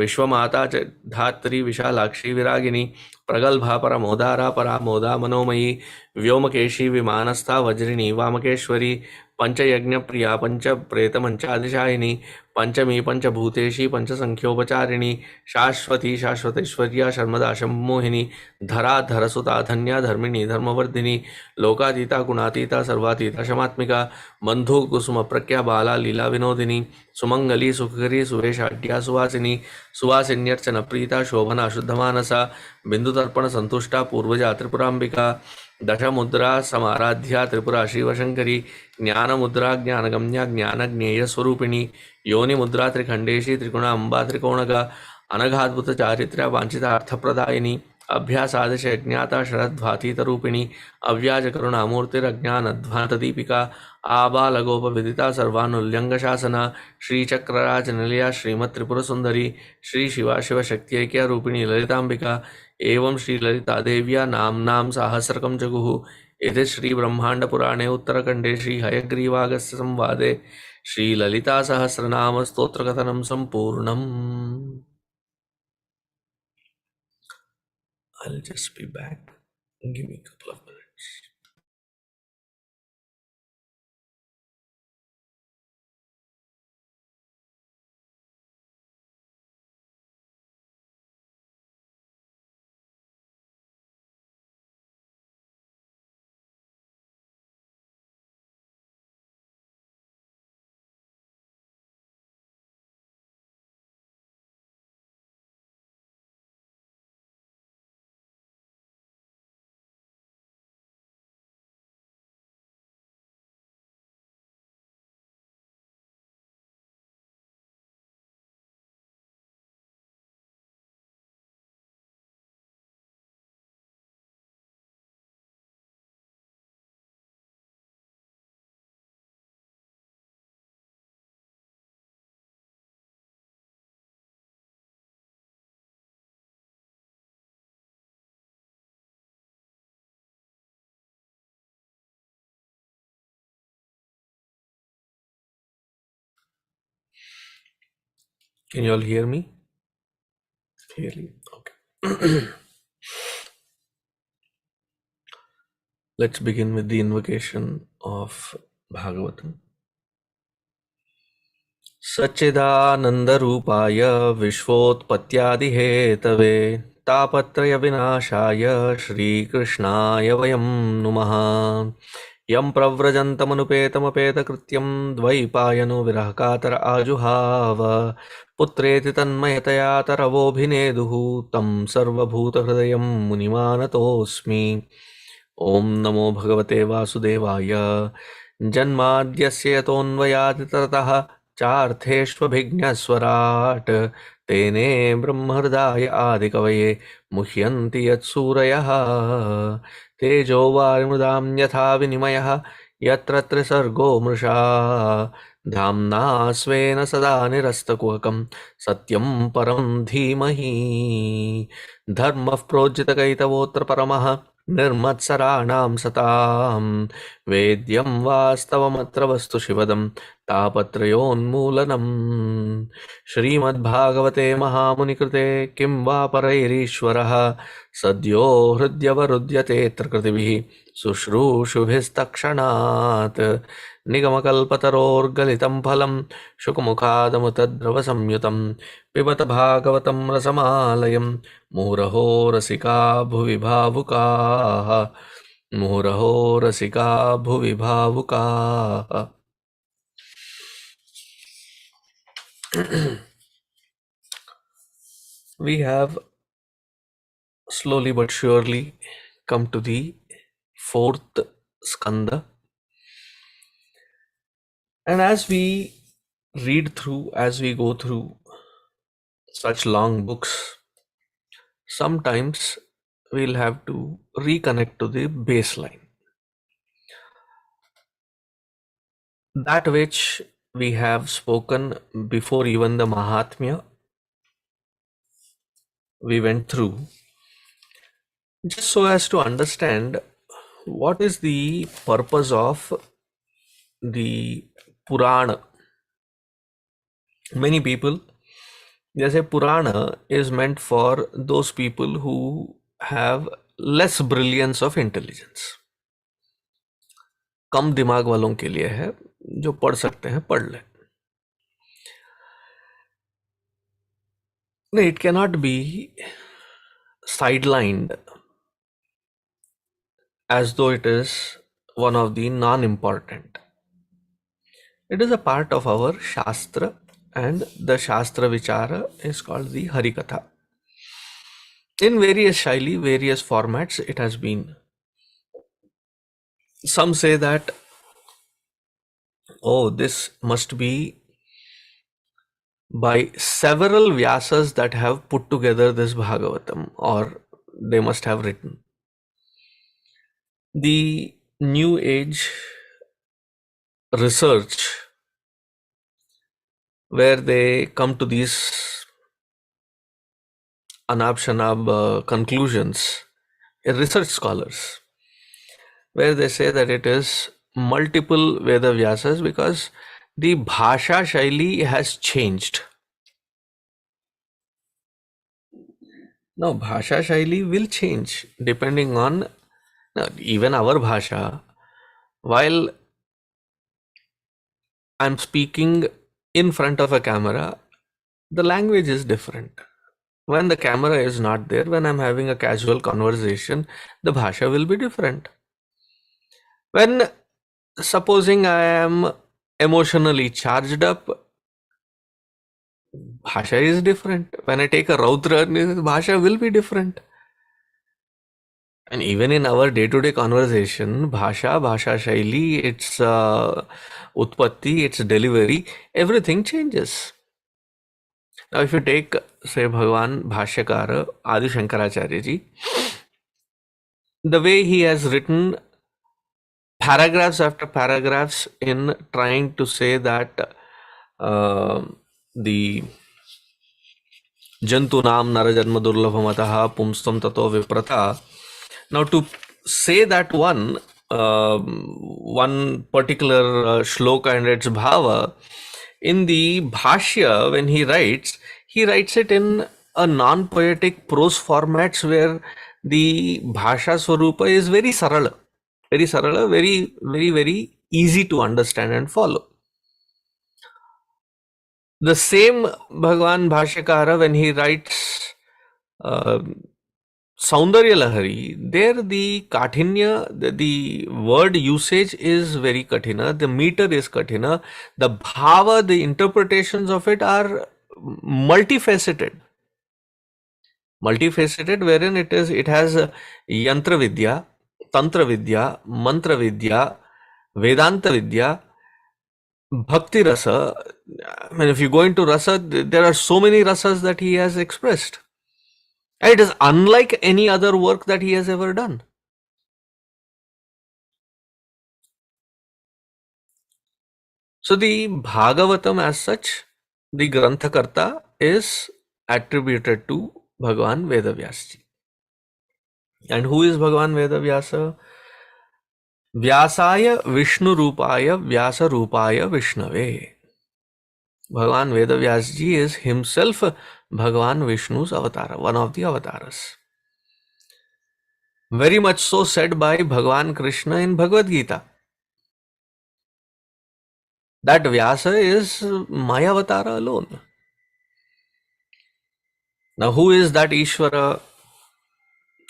विश्वमाता च धात्री विशालाक्षी विरागिनी प्रगल्भा परमोदारा परामोदा मनोमयी व्योमकेशी विमानस्था वज्रिणी वामकेश्वरी पंचयज्ञ प्रिया पंच प्रेत मंचादिशायिनी पंचमी पंचभूतेशी पंचसंख्योपचारिणी शाश्वती शाश्वतेश्वर्या शर्मदा शंभुमोहिनी धरा धरसुता धन्या धर्मिणी धर्मवर्धिनी लोकातीता गुणातीता सर्वातीता शमात्मिका बंधु कुसुम प्रज्ञा बाला लीला विनोदिनी सुमंगली सुखकरी सुरेशाढ्या सुवासिनी सुवासिन्यर्चन प्रीता शोभना शुद्धमानसा बिंदुतर्पण संतुष्टा पूर्वजा त्रिपुरांबिका दशमुद्रा समाराध्या त्रिपुरा शिवशंकरी ज्ञानमुद्रा ज्ञानगम्या ज्ञानज्ञेय स्वरूपिणी योनिमुद्रा त्रिखंडेशी त्रिगुणा अंबा त्रिकोणगा अनघाद्भुत चारित्र्या वांछिता अर्थप्रदायिनी अभ्यासादश ज्ञाता शरद्भातीतरूपिणी अव्याज करुणामूर्तिरज्ञानध्वान्तदीपिका आबालगोपविदिता सर्वानुल्यंगशासना श्रीचक्रराजनिलया श्रीमत्त्रिपुरसुंदरी श्री शिवा शिवशक्त्यैक्या रूपिणी ललितांबिका एवं श्रीललितादेव्या नाम्नां साहस्रकं जगुः इति श्रीब्रह्माण्डपुराणे उत्तरखण्डे श्रीहयग्रीवागस्य संवादे श्रीललिता सहस्रनाम स्तोत्रकथनं सम्पूर्णम्. I'll just be back. Give me a couple of minutes. Can you all hear me clearly? Okay. Let's begin with the invocation of Bhagavatam. सच्चिदानंदरूपाय विश्वोत्पत्त्यादिहेतवे तापत्रय विनाशाय श्रीकृष्णाय वयं नुमः। यं प्रव्रजन्तमनुपेतमपेतकृत्यं द्वैपायनो विरहकातर आजुहाव। पुत्रेति तन्मयतया तरवोऽभिनेदुः तं सर्वभूतहृदयं मुनिमानतोऽस्मि। ॐ नमो भगवते वासुदेवाय। जन्माद्यस्य यतोऽन्वयादितरतः चार्थेष्वभिज्ञस्वराट् तेने ब्रह्महृदाय आदिकवये मुह्यन्ति यत्सूरयः। तेजो वारिमृदां यथा विनिमयः यत्र त्रिसर्गो मृषा। धाम्ना स्वेन सदा निरस्तकुहकं सत्यं परं धीमहि। धर्मः प्रोज्झितकैतवोऽत्र परमः निर्मत्सराणां सतां। वेद्यं वास्तवमत्र वस्तु शिवदं तापत्रयोन्मूलनम्। श्रीमद्भागवते महामुनिकृते किं वा परैरीश्वरः सद्यो हृद्यवरुध्यतेऽत्र कृतिभिः शुश्रूषुभिस्तक्षणात्। निगमकल्पतरोर्गलितं फलं शुकमुखादमुतद्रवसंयुतं पिबत भागवतं रसमालयं मुहुरहो रसिका भुवि भावुकाः। मुहुरहो रसिका भुवि भावुकाः। We have slowly but surely come to the fourth skanda, and as we read through, as we go through such long books, sometimes we'll have to reconnect to the baseline, that which we have spoken before even the mahatma we went through, just so as to understand what is the purpose of the Purana. Many people, they say Purana is meant for those people who have less brilliance of intelligence. कम दिमाग वालों के लिए है, जो पढ़ सकते हैं पढ़ ले. No, it cannot be sidelined as though it is one of the non-important. It is a part of our Shastra, and the Shastra Vichara is called the Harikatha. In various shaili, various formats, it has been. Some say that, oh, this must be by several Vyasas that have put together this Bhagavatam, or they must have written. The New Age research, where they come to these Anab Shanab conclusions, research scholars, where they say that it is multiple Veda Vyasas because the Bhasha Shaili has changed. Now, Bhasha Shaili will change depending on even our Bhasha. While I'm speaking in front of a camera, the language is different. When the camera is not there, when I'm having a casual conversation, the Bhasha will be different. When supposing I am emotionally charged up, Bhasha is different. When I take a Raudra, Bhasha will be different. And even in our day-to-day conversation, Bhasha Shaili, its Utpatti, its delivery, everything changes. Now, if you take, say, Bhagavan Bhashyakara, Adi Shankaracharya Ji, the way he has written paragraphs after paragraphs in trying to say that the Jantunam Narajanma Durlabhamataha Pumstam Tato Viprata. Now, to say that one particular shloka and its bhava, in the Bhashya, when he writes it in a non-poetic prose formats where the Bhasha Swarupa is very sarala, very, very, very easy to understand and follow. The same Bhagavan Bhashyakara, when he writes Saundarya Lahari, there the Kathinya, the word usage is very Kathina, the meter is Kathina, the bhava, the interpretations of it are multifaceted. Multifaceted, wherein it has Yantra Vidya, Tantra Vidya, Mantra Vidya, Vedanta Vidya, Bhakti Rasa. I mean, if you go into Rasa, there are so many rasas that he has expressed. It is unlike any other work that he has ever done. So the Bhagavatam as such, the Granthakarta is attributed to Bhagavan Vedavyasji. And who is Bhagavan Vedavyasa? Vyasaya Vishnu Rupaya Vyasa Rupaya Vishnave. Bhagavan Vedavyasji is himself Bhagavan Vishnu's avatar, one of the avatars. Very much so said by Bhagavan Krishna in Bhagavad Gita. That Vyasa is my avatar alone. Now, who is that Ishvara?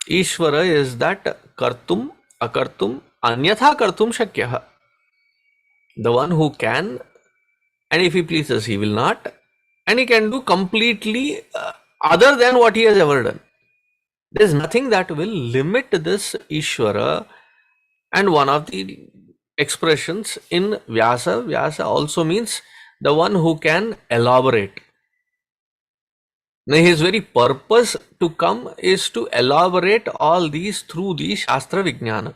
Ishvara is that Kartum, Akartum, Anyatha Kartum Shakyaha. The one who can, and if he pleases, he will not, and he can do completely other than what he has ever done. There is nothing that will limit this Ishvara, and one of the expressions in Vyasa also means the one who can elaborate. Now, his very purpose to come is to elaborate all these through the Shastra Vijnana.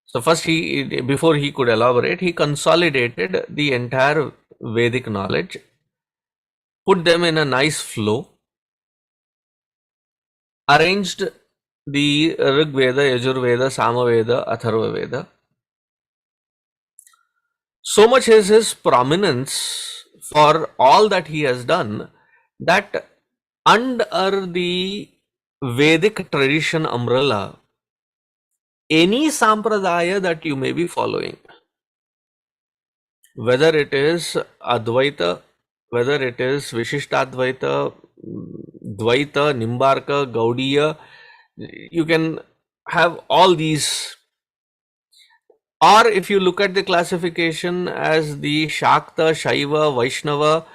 So first, before he could elaborate, he consolidated the entire Vedic knowledge, put them in a nice flow, arranged the Rig Veda, Yajur Veda, Sama Veda, Atharva Veda. So much is his prominence for all that he has done that under the Vedic tradition umbrella, any sampradaya that you may be following, whether it is Advaita, whether it is Vishishtadvaita, Dvaita, Nimbarka, Gaudiya, you can have all these. Or if you look at the classification as the Shakta, Shaiva, Vaishnava,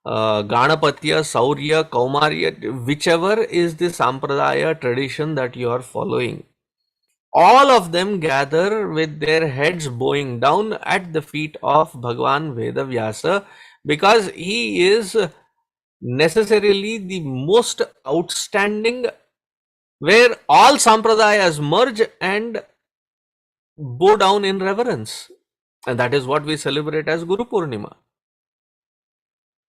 Ganapatya, Saurya, Kaumarya, whichever is the Sampradaya tradition that you are following, all of them gather with their heads bowing down at the feet of Bhagavan Vedavyasa, because he is necessarily the most outstanding, where all Sampradayas merge and bow down in reverence. And that is what we celebrate as Guru Purnima.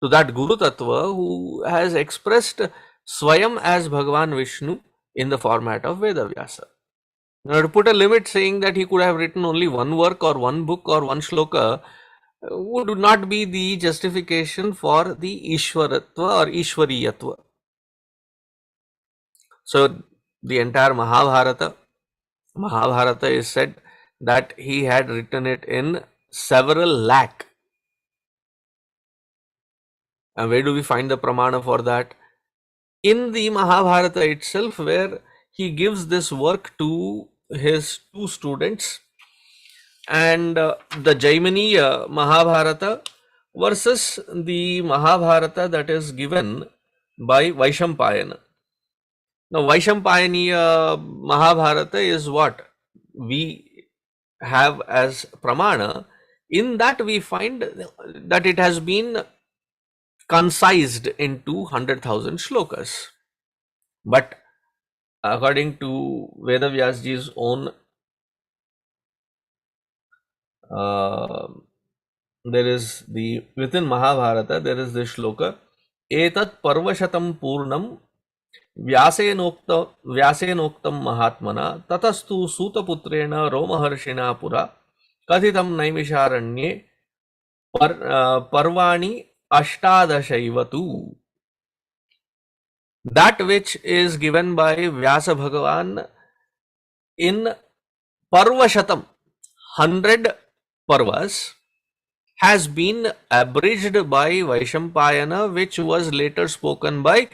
To that Guru Tattva who has expressed Swayam as Bhagavan Vishnu in the format of Vedavyasa. Now, to put a limit saying that he could have written only one work or one book or one shloka would not be the justification for the Ishwaratva or Ishwariyatva. So, the entire Mahabharata is said that he had written it in several lakh. And where do we find the pramana for that? In the Mahabharata itself, where he gives this work to his two students, and the Jaimaniya Mahabharata versus the Mahabharata that is given by Vaishampayana. Now, Vaishampayaniya Mahabharata is what we have as pramana. In that we find that it has been concised into 100,000 shlokas. But according to Vedavyasji's own, there is within Mahabharata, there is this shloka, Etat parvashatam purnam Vyasenoktam mahatmana tatastu sutaputrena romaharshina pura kathitam naimisharanye parvani ashtadashaivatu. That which is given by Vyasa Bhagavan in Parvashatam, 100 Parvas, has been abridged by Vaishampayana, which was later spoken by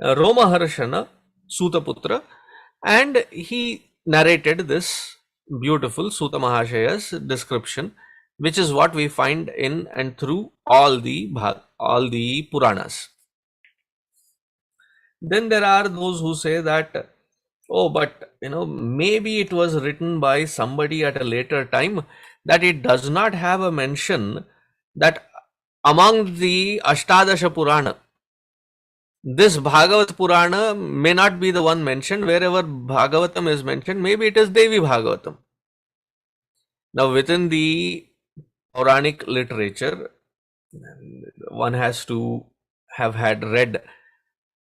Romaharshana Sutaputra, and he narrated this beautiful Suta Mahashaya's description, which is what we find in and through all the Puranas. Then there are those who say that, oh, but maybe it was written by somebody at a later time, that it does not have a mention that among the Ashtadasha Purana, this Bhagavat Purana may not be the one mentioned. Wherever Bhagavatam is mentioned, maybe it is Devi Bhagavatam. Now, within the Puranic literature, one has to have had read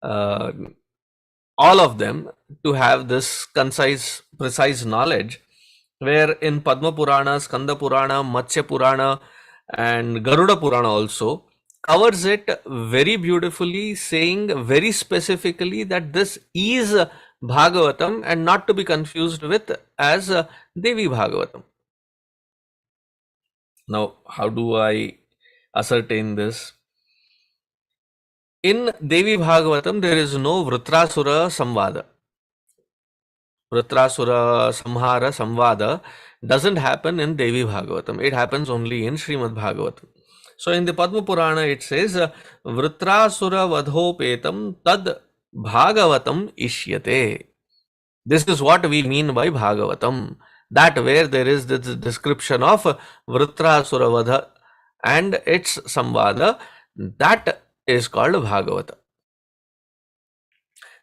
all of them to have this concise, precise knowledge, where in Padma Purana, Skanda Purana, Matsya Purana, and Garuda Purana also covers it very beautifully, saying very specifically that this is Bhagavatam and not to be confused with as Devi Bhagavatam. Now, how do I ascertain this? In Devi Bhagavatam, there is no Vritrasura Samvada. Vritrasura Samhara Samvada doesn't happen in Devi Bhagavatam. It happens only in Shrimad Bhagavatam. So in the Padma Purana, it says, Vritrasura Vadhopetam Tad Bhagavatam Ishyate. This is what we mean by Bhagavatam. That where there is this description of Vritrasura Vadha and its Samvada, that is called Bhagavata.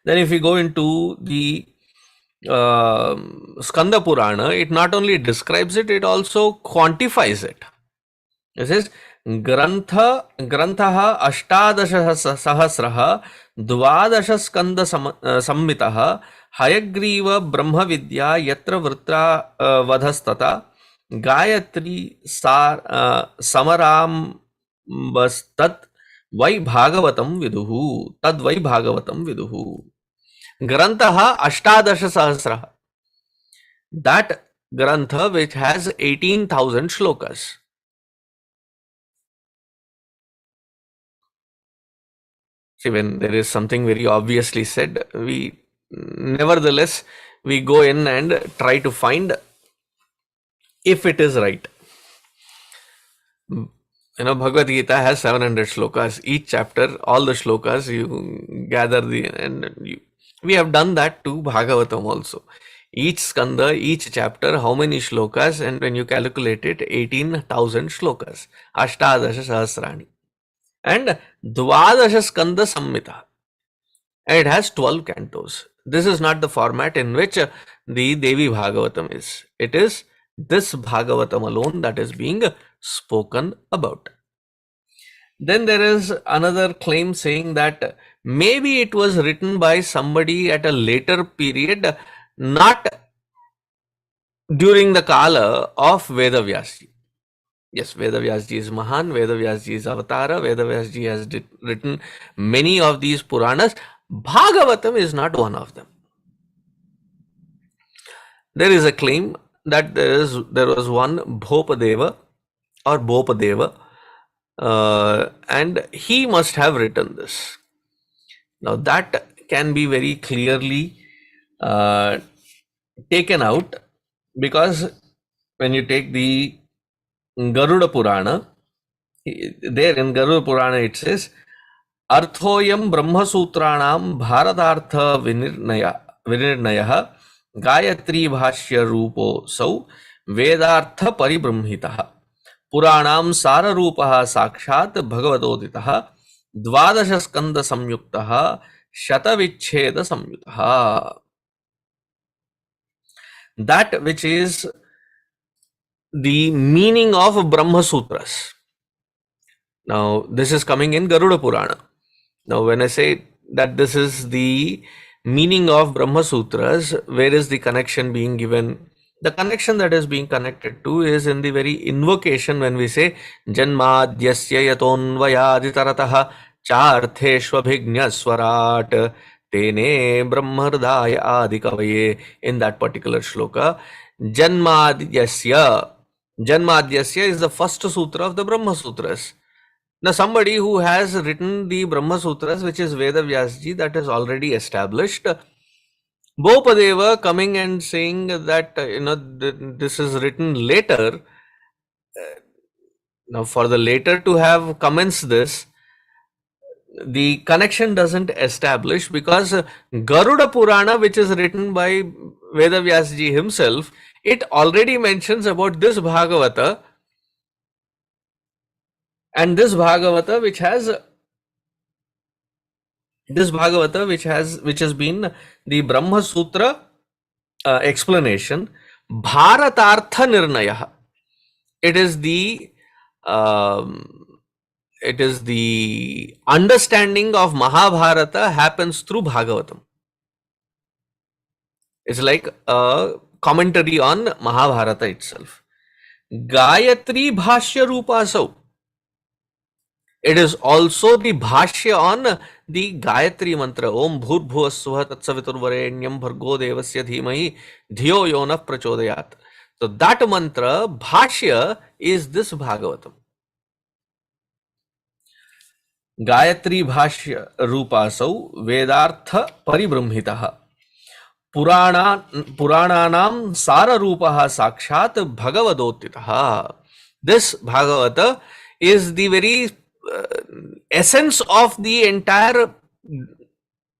Then if we go into the Skanda Purana, it not only describes it, it also quantifies it. It says, Granthaha Ashtadasha Sahasraha Dvadasha Skanda Sammitaha Hayagriva Brahma Vidya Yatra Vritra Vadhastata Gayatri Samaram Bastat Vai Bhagavatam Viduhu. Tad Vai Bhagavatam Viduhu. Grantaha Ashtadasha Sahasraha. That Grantha which has 18,000 shlokas. See, when there is something very obviously said, nevertheless, we go in and try to find if it is right. Bhagavad Gita has 700 shlokas. Each chapter, all the shlokas, you gather we have done that to Bhagavatam also. Each skanda, each chapter, how many shlokas, and when you calculate it, 18,000 shlokas. Ashtadasha Sahasrani. And Dvadasha Skanda Sammita. And it has 12 cantos. This is not the format in which the Devi Bhagavatam is. It is this Bhagavatam alone that is being spoken about. Then there is another claim saying that maybe it was written by somebody at a later period, not during the Kala of Vedavyasji. Yes, Vedavyasji is Mahan, Vedavyasji is Avatara, Vedavyasji has written many of these Puranas. Bhagavatam is not one of them. There is a claim that there was one Bhopadeva or Bhopadeva, and he must have written this. Now that can be very clearly taken out, because when you take the Garuda Purana, there in Garuda Purana it says, Arthoyam Brahma Sutranam Bharatartha Vinirnayaha Gayatri Bhashya Rupo Sau Vedartha Paribrahmitaha Puranam Sara Rupaha Sakshat Bhagavadoditaha Dvadasha Skanda Samyuktaha Shatavicheda Samyutaha. That which is the meaning of Brahma Sutras. Now, this is coming in Garuda Purana. Now, when I say that this is the meaning of Brahma Sutras, where is the connection being given? The connection that is being connected to is in the very invocation when we say Janmadyasya yatonvayaditaratah chartheshvabhignya swarat tene brahmardaya adikavaye. In that particular shloka, Janmadyasya is the first sutra of the Brahma Sutras. Now, somebody who has written the Brahma Sutras, which is Vedavyasji, that is already established, Bopadeva coming and saying that, this is written later. Now, for the later to have commenced this, the connection doesn't establish, because Garuda Purana, which is written by Vedavyas ji himself, it already mentions about this Bhagavata, and this Bhagavata which has been the Brahma Sutra explanation, Bharatartha Nirnaya. It is the understanding of Mahabharata happens through Bhagavatam. It's like a commentary on Mahabharata itself. Gayatri Bhashya Rupasau. It is also the Bhashya on the Gayatri mantra. Om Bhur Bhuva Suha Tatsaviturvarenyam Bhargo Devasya Dhimahi Dhiyo Yona Prachodayat. So that mantra, Bhashya, is this Bhagavatam. Gayatri Bhashya Rupasau Vedartha Paribrahmitaha. Purananam Sara Rupaha Sakshat Bhagavadottitaha. This Bhagavata is the very essence of the entire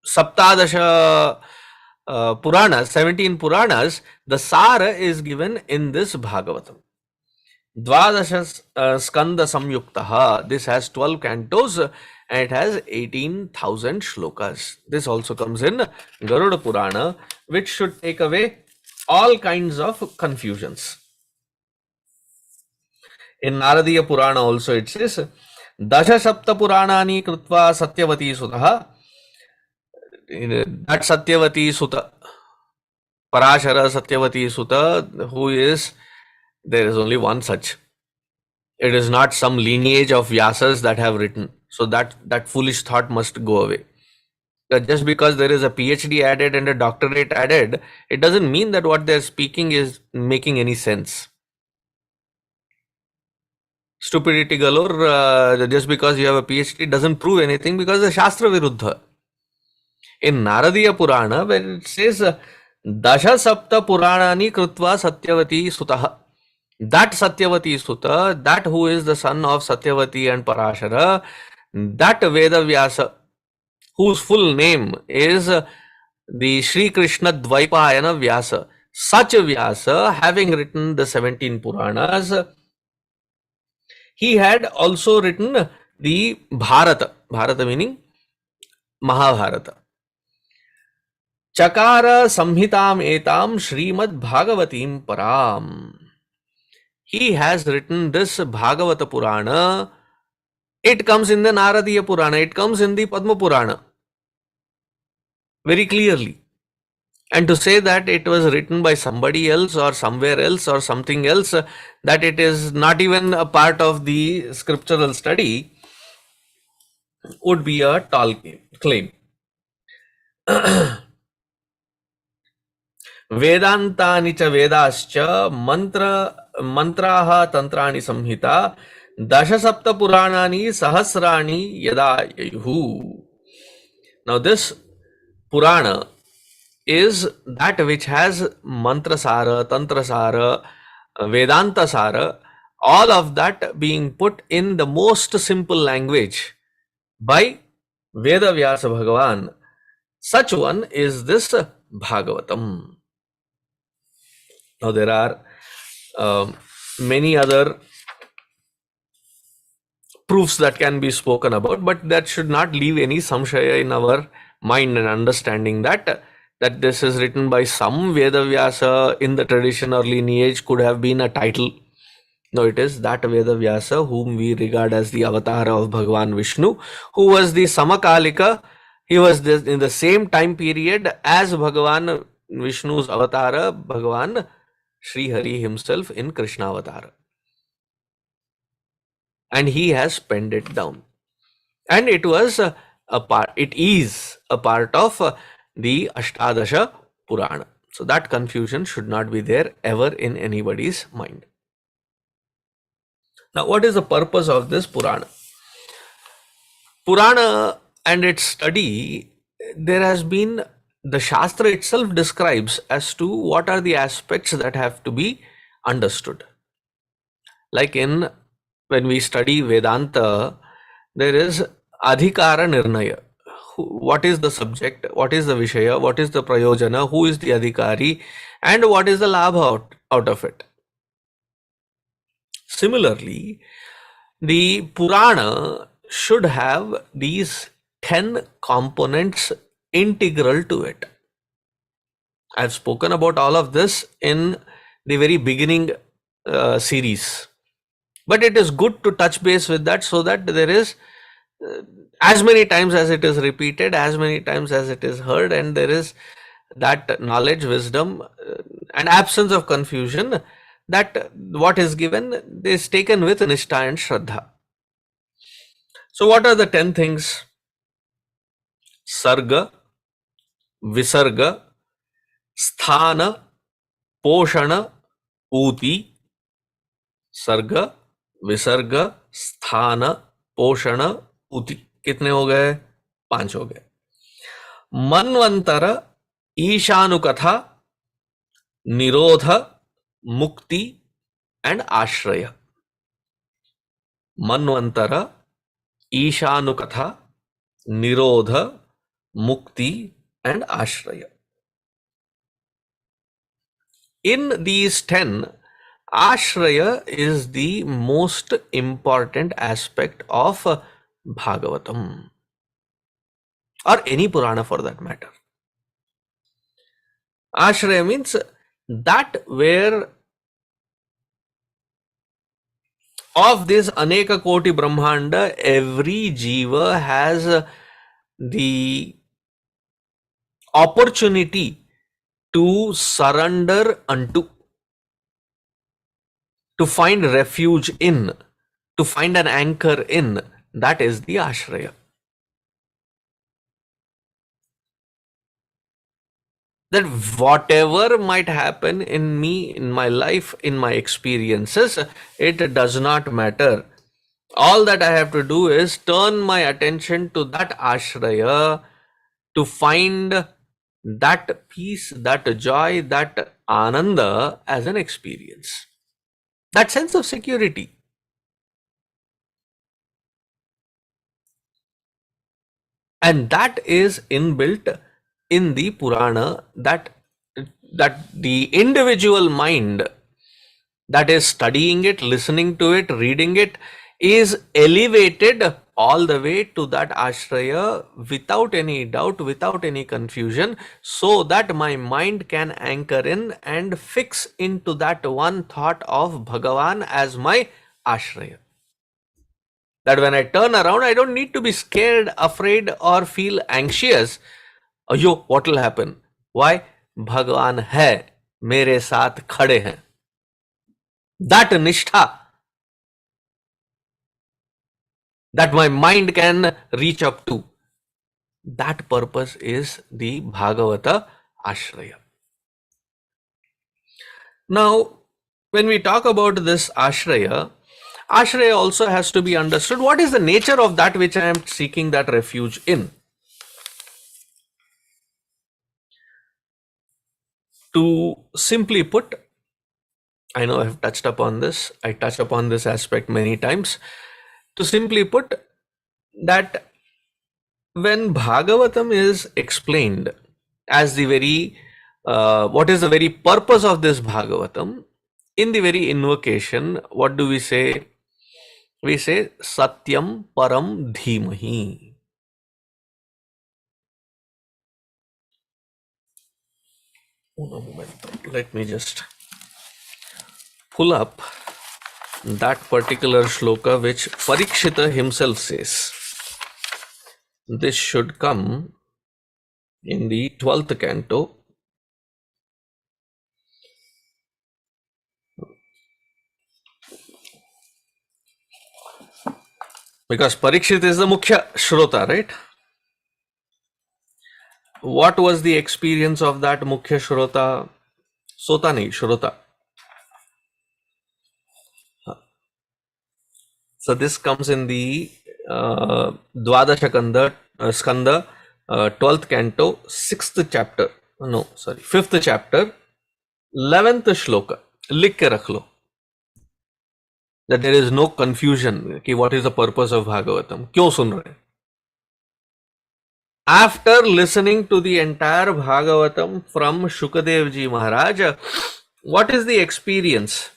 Saptadasha Puranas, 17 Puranas. The Sara is given in this Bhagavatam. Dvadasha Skanda Samyuktaha. This has 12 cantos and it has 18,000 shlokas. This also comes in Garuda Purana, which should take away all kinds of confusions. In Naradiya Purana also it says, Dasha Sapta Puranani Krutva Satyavati Sutaha. That Satyavati Sutta, Parashara Satyavati Sutta, who is, there is only one such. It is not some lineage of Vyasas that have written. So that foolish thought must go away. That just because there is a PhD added and a doctorate added, it doesn't mean that what they're speaking is making any sense. Stupidity galore, just because you have a PhD doesn't prove anything, because the Shastra Viruddha. In Naradiya Purana, when it says Dasha Sapta Puranani Krutva Satyavati Sutaha, that Satyavati Sutta, that who is the son of Satyavati and Parashara, that Veda Vyasa, whose full name is the Sri Krishna Dvaipayana Vyasa, such a Vyasa, having written the 17 Puranas, he had also written the Bharata, Bharata meaning Mahabharata. Chakara Samhitam Etam Shrimad Bhagavatam Param. He has written this Bhagavata Purana. It comes in the Naradiya Purana, it comes in the Padma Purana very clearly. And to say that it was written by somebody else or somewhere else or something else, that it is not even a part of the scriptural study, would be a tall claim. Vedantani cha vedascha mantraha tantrani samhita dasha sapta puranani sahasrani yadayuhu. Now this Purana is that which has mantra sara, tantra sara, Vedanta sara, all of that being put in the most simple language by Veda Vyasa Bhagavan. Such one is this Bhagavatam. Now there are many other proofs that can be spoken about, but that should not leave any samshaya in our mind and understanding that this is written by some Veda Vyasa in the tradition or lineage could have been a title. No, it is that Veda Vyasa whom we regard as the avatar of Bhagavan Vishnu, who was the Samakalika. He was in the same time period as Bhagavan Vishnu's avatar, Bhagavan Sri Hari himself in Krishna avatar. And he has penned it down. And it was it is a part of the Ashtadasha Purana. So that confusion should not be there ever in anybody's mind. Now, what is the purpose of this Purana? Purana and its study, there has been the Shastra itself describes as to what are the aspects that have to be understood. Like when we study Vedanta, there is Adhikara Nirnaya. What is the subject? What is the Vishaya? What is the Prayojana? Who is the Adhikari? And what is the Labha out of it? Similarly, the Purana should have these 10 components integral to it. I've spoken about all of this in the very beginning series. But it is good to touch base with that so that there is as many times as it is repeated, as many times as it is heard, and there is that knowledge, wisdom, and absence of confusion, that what is given is taken with Nishtha and Shraddha. So what are the 10 things? Sarga, Visarga, Sthana, Poshana, Uti. Sarga, Visarga, Sthana, Poshana, Uti. कितने हो गए? 5 हो गए. मनवंतर, ईशानुकथा, निरोध, मुक्ति and ashraya. Manvantara, Ishanukatha, Nirodha, Mukti and Ashraya. In these 10, Ashraya is the most important aspect of Bhagavatam, or any Purana for that matter. Ashraya means that where of this Aneka Koti Brahmanda, every Jiva has the opportunity to surrender unto, to find refuge in, to find an anchor in. That is the Ashraya. That whatever might happen in me, in my life, in my experiences, it does not matter. All that I have to do is turn my attention to that Ashraya to find that peace, that joy, that Ananda as an experience. That sense of security. And that is inbuilt in the Purana, that the individual mind that is studying it, listening to it, reading it, is elevated all the way to that Ashraya without any doubt, without any confusion, so that my mind can anchor in and fix into that one thought of Bhagavan as my Ashraya. That when I turn around, I don't need to be scared, afraid, or feel anxious. Ayo, what will happen? Why? Bhagavan hai, mere saath khade hain. That nishtha, that my mind can reach up to, that purpose is the Bhagavata Ashraya. Now, when we talk about this Ashraya, Ashraya also has to be understood. What is the nature of that which I am seeking that refuge in? To simply put, I know I have touched upon this, I touch upon this aspect many times. To simply put, that when Bhagavatam is explained as the very, what is the very purpose of this Bhagavatam, in the very invocation, what do we say? We say Satyam Param Dhimahi. Let me just pull up that particular shloka which Parikshita himself says. This should come in the 12th canto. Because Parikshit is the Mukhya Shrota, right? What was the experience of that Mukhya Shrota? Sota nahi, Shrota. So this comes in the Dwadasha Skanda, 12th canto, 6th chapter, no, sorry, 5th chapter, 11th shloka. लिख के रख लो that there is no confusion कि what is the purpose of Bhagavatam. क्यों सुन रहे हैं? After listening to the entire Bhagavatam from Shukadev Ji Maharaj, what is the experience?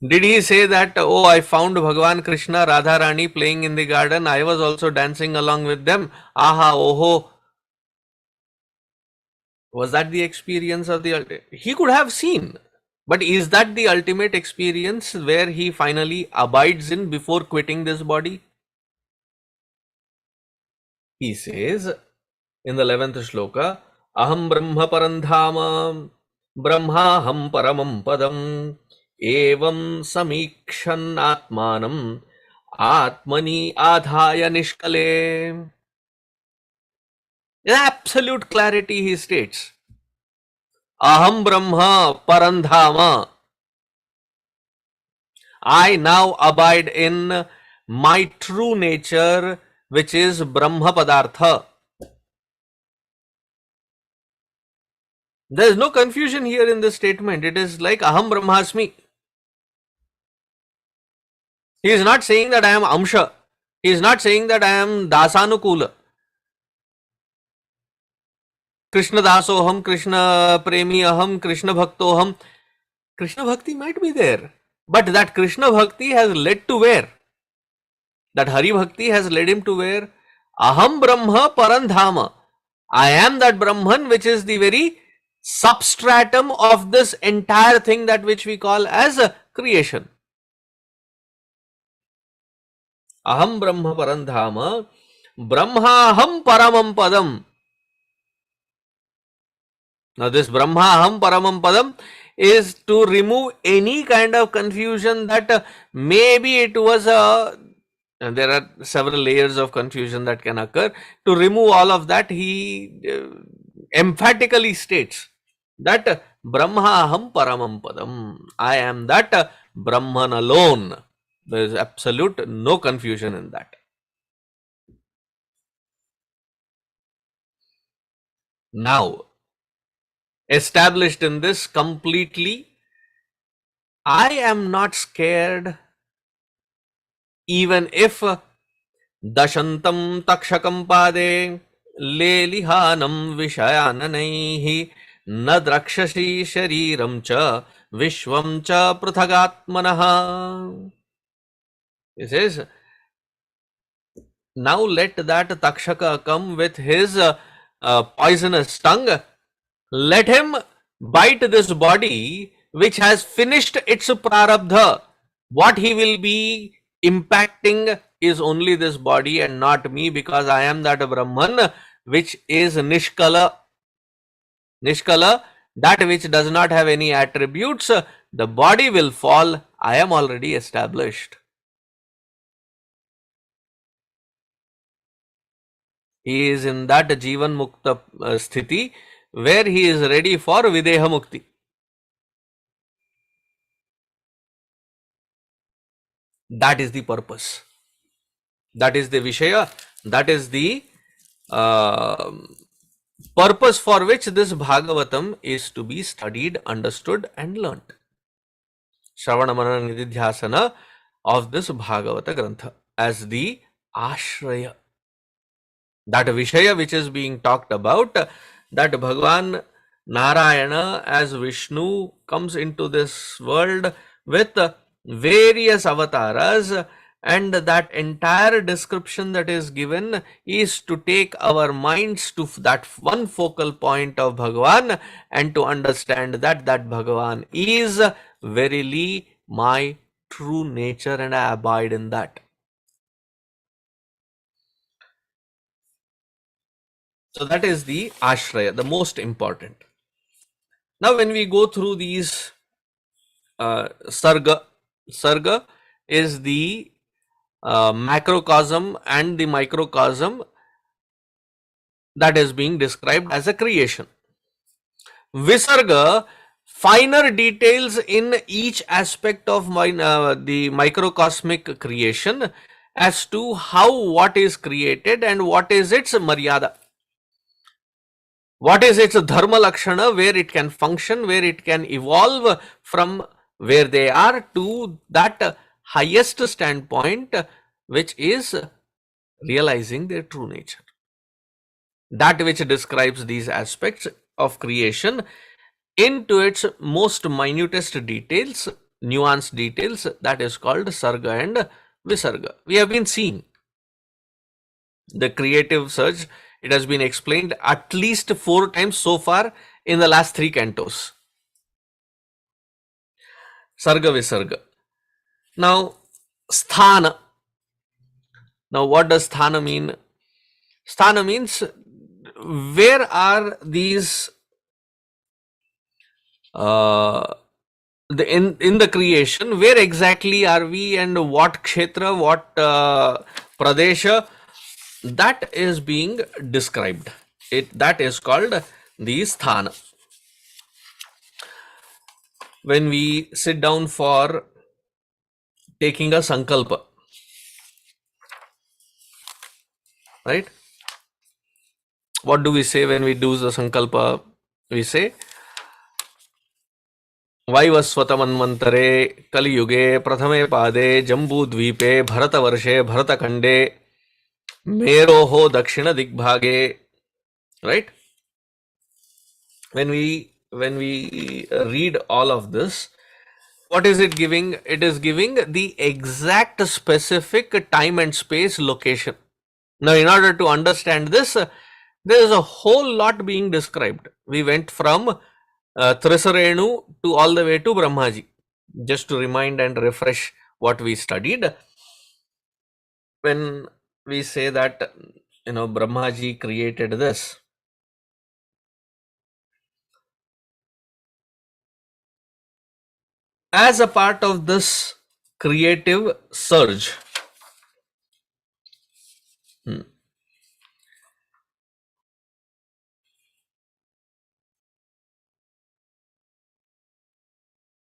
Did he say that, oh, I found Bhagavan Krishna, Radha Rani playing in the garden, I was also dancing along with them, aha, oho? Was that the experience of the... He could have seen, but is that the ultimate experience where he finally abides in before quitting this body? He says in the 11th shloka, Aham Brahma Parandhama Brahmaham Paramam Padam Evam Samikshan Atmanam Atmani Adhaya Nishkale. In absolute clarity he states, Aham Brahma Parandhama. I now abide in my true nature, which is Brahma Padartha. There is no confusion here in this statement. It is like Aham Brahmasmi. He is not saying that I am Amsha. He is not saying that I am Dasanukula. Krishna Dasoham, Krishna Premi Aham, Krishna Bhaktoham. Krishna Bhakti might be there. But that Krishna Bhakti has led to where? That Hari Bhakti has led him to where? Aham Brahma Parandhama. I am that Brahman which is the very substratum of this entire thing, that which we call as a creation. Aham Brahma Parandhama Brahmaham Paramam Padam. Now this Brahmaham Paramam Padam is to remove any kind of confusion that maybe it was and there are several layers of confusion that can occur. To remove all of that, he emphatically states that Brahmaham Paramam Padam. I am that Brahman alone. There is absolute no confusion in that. Now, established in this completely, I am not scared even if Dashantam Takshakam Pade Lelihanam Vishayananaihi Nadrakshasi Shariram Cha Vishwam Cha Prathagatmanaha. He says, now let that Takshaka come with his poisonous tongue. Let him bite this body which has finished its prarabdha. What he will be impacting is only this body and not me, because I am that Brahman which is Nishkala. Nishkala, that which does not have any attributes. The body will fall. I am already established. He is in that Jivan Mukta sthiti where he is ready for Videha Mukti. That is the purpose. That is the Vishaya. That is the purpose for which this Bhagavatam is to be studied, understood and learnt. Shravana Manana Nididhyasana of this Bhagavata Grantha as the Ashraya. That Vishaya which is being talked about, that Bhagavan Narayana as Vishnu comes into this world with various avatars, and that entire description that is given is to take our minds to that one focal point of Bhagavan and to understand that Bhagavan is verily my true nature and I abide in that. So that is the Ashraya, the most important. Now when we go through these Sarga is the macrocosm and the microcosm that is being described as a creation. Visarga, finer details in each aspect of the microcosmic creation, as to how what is created and what is its maryada. What is its dharma lakshana, where it can function, where it can evolve from where they are to that highest standpoint, which is realizing their true nature. That which describes these aspects of creation into its most minutest details, nuanced details, that is called sarga and visarga. We have been seeing the creative surge. It has been explained at least 4 times so far in the last 3 cantos. Sarga visarga. Now, sthana. Now, what does sthana mean? Sthana means where are these in the creation, where exactly are we and what kshetra, what pradesha, that is being described. That is called the sthana. When we sit down for taking a sankalpa, right? What do we say when we do the sankalpa? We say वैवस्वतमन्वन्तरे कलियुगे प्रथमे पादे जम्बूद्वीपे भरतवर्षे भरतखण्डे मेरोः दक्षिण दिग्भागे. Right? When we read all of this, what is it giving? It is giving the exact specific time and space location. Now, in order to understand this, there is a whole lot being described. We went from Trisarenu to all the way to Brahmaji, just to remind and refresh what we studied. When we say that, Brahmaji created this, as a part of this creative surge,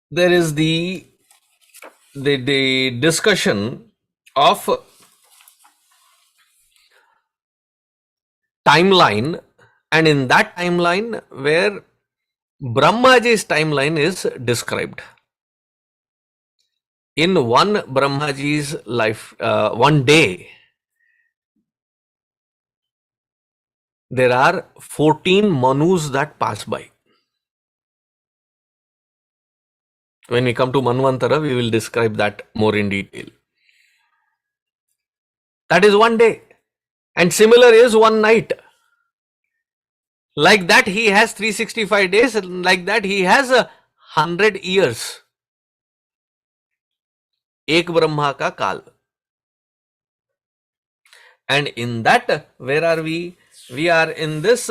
there is the discussion of timeline, and in that timeline where Brahmaji's timeline is described. In one Brahmaji's life, one day, there are 14 Manus that pass by. When we come to Manvantara, we will describe that more in detail. That is one day. And similar is one night. Like that, he has 365 days. Like that, he has 100 years. Ek Brahma ka kal. And in that, where are we? We are in this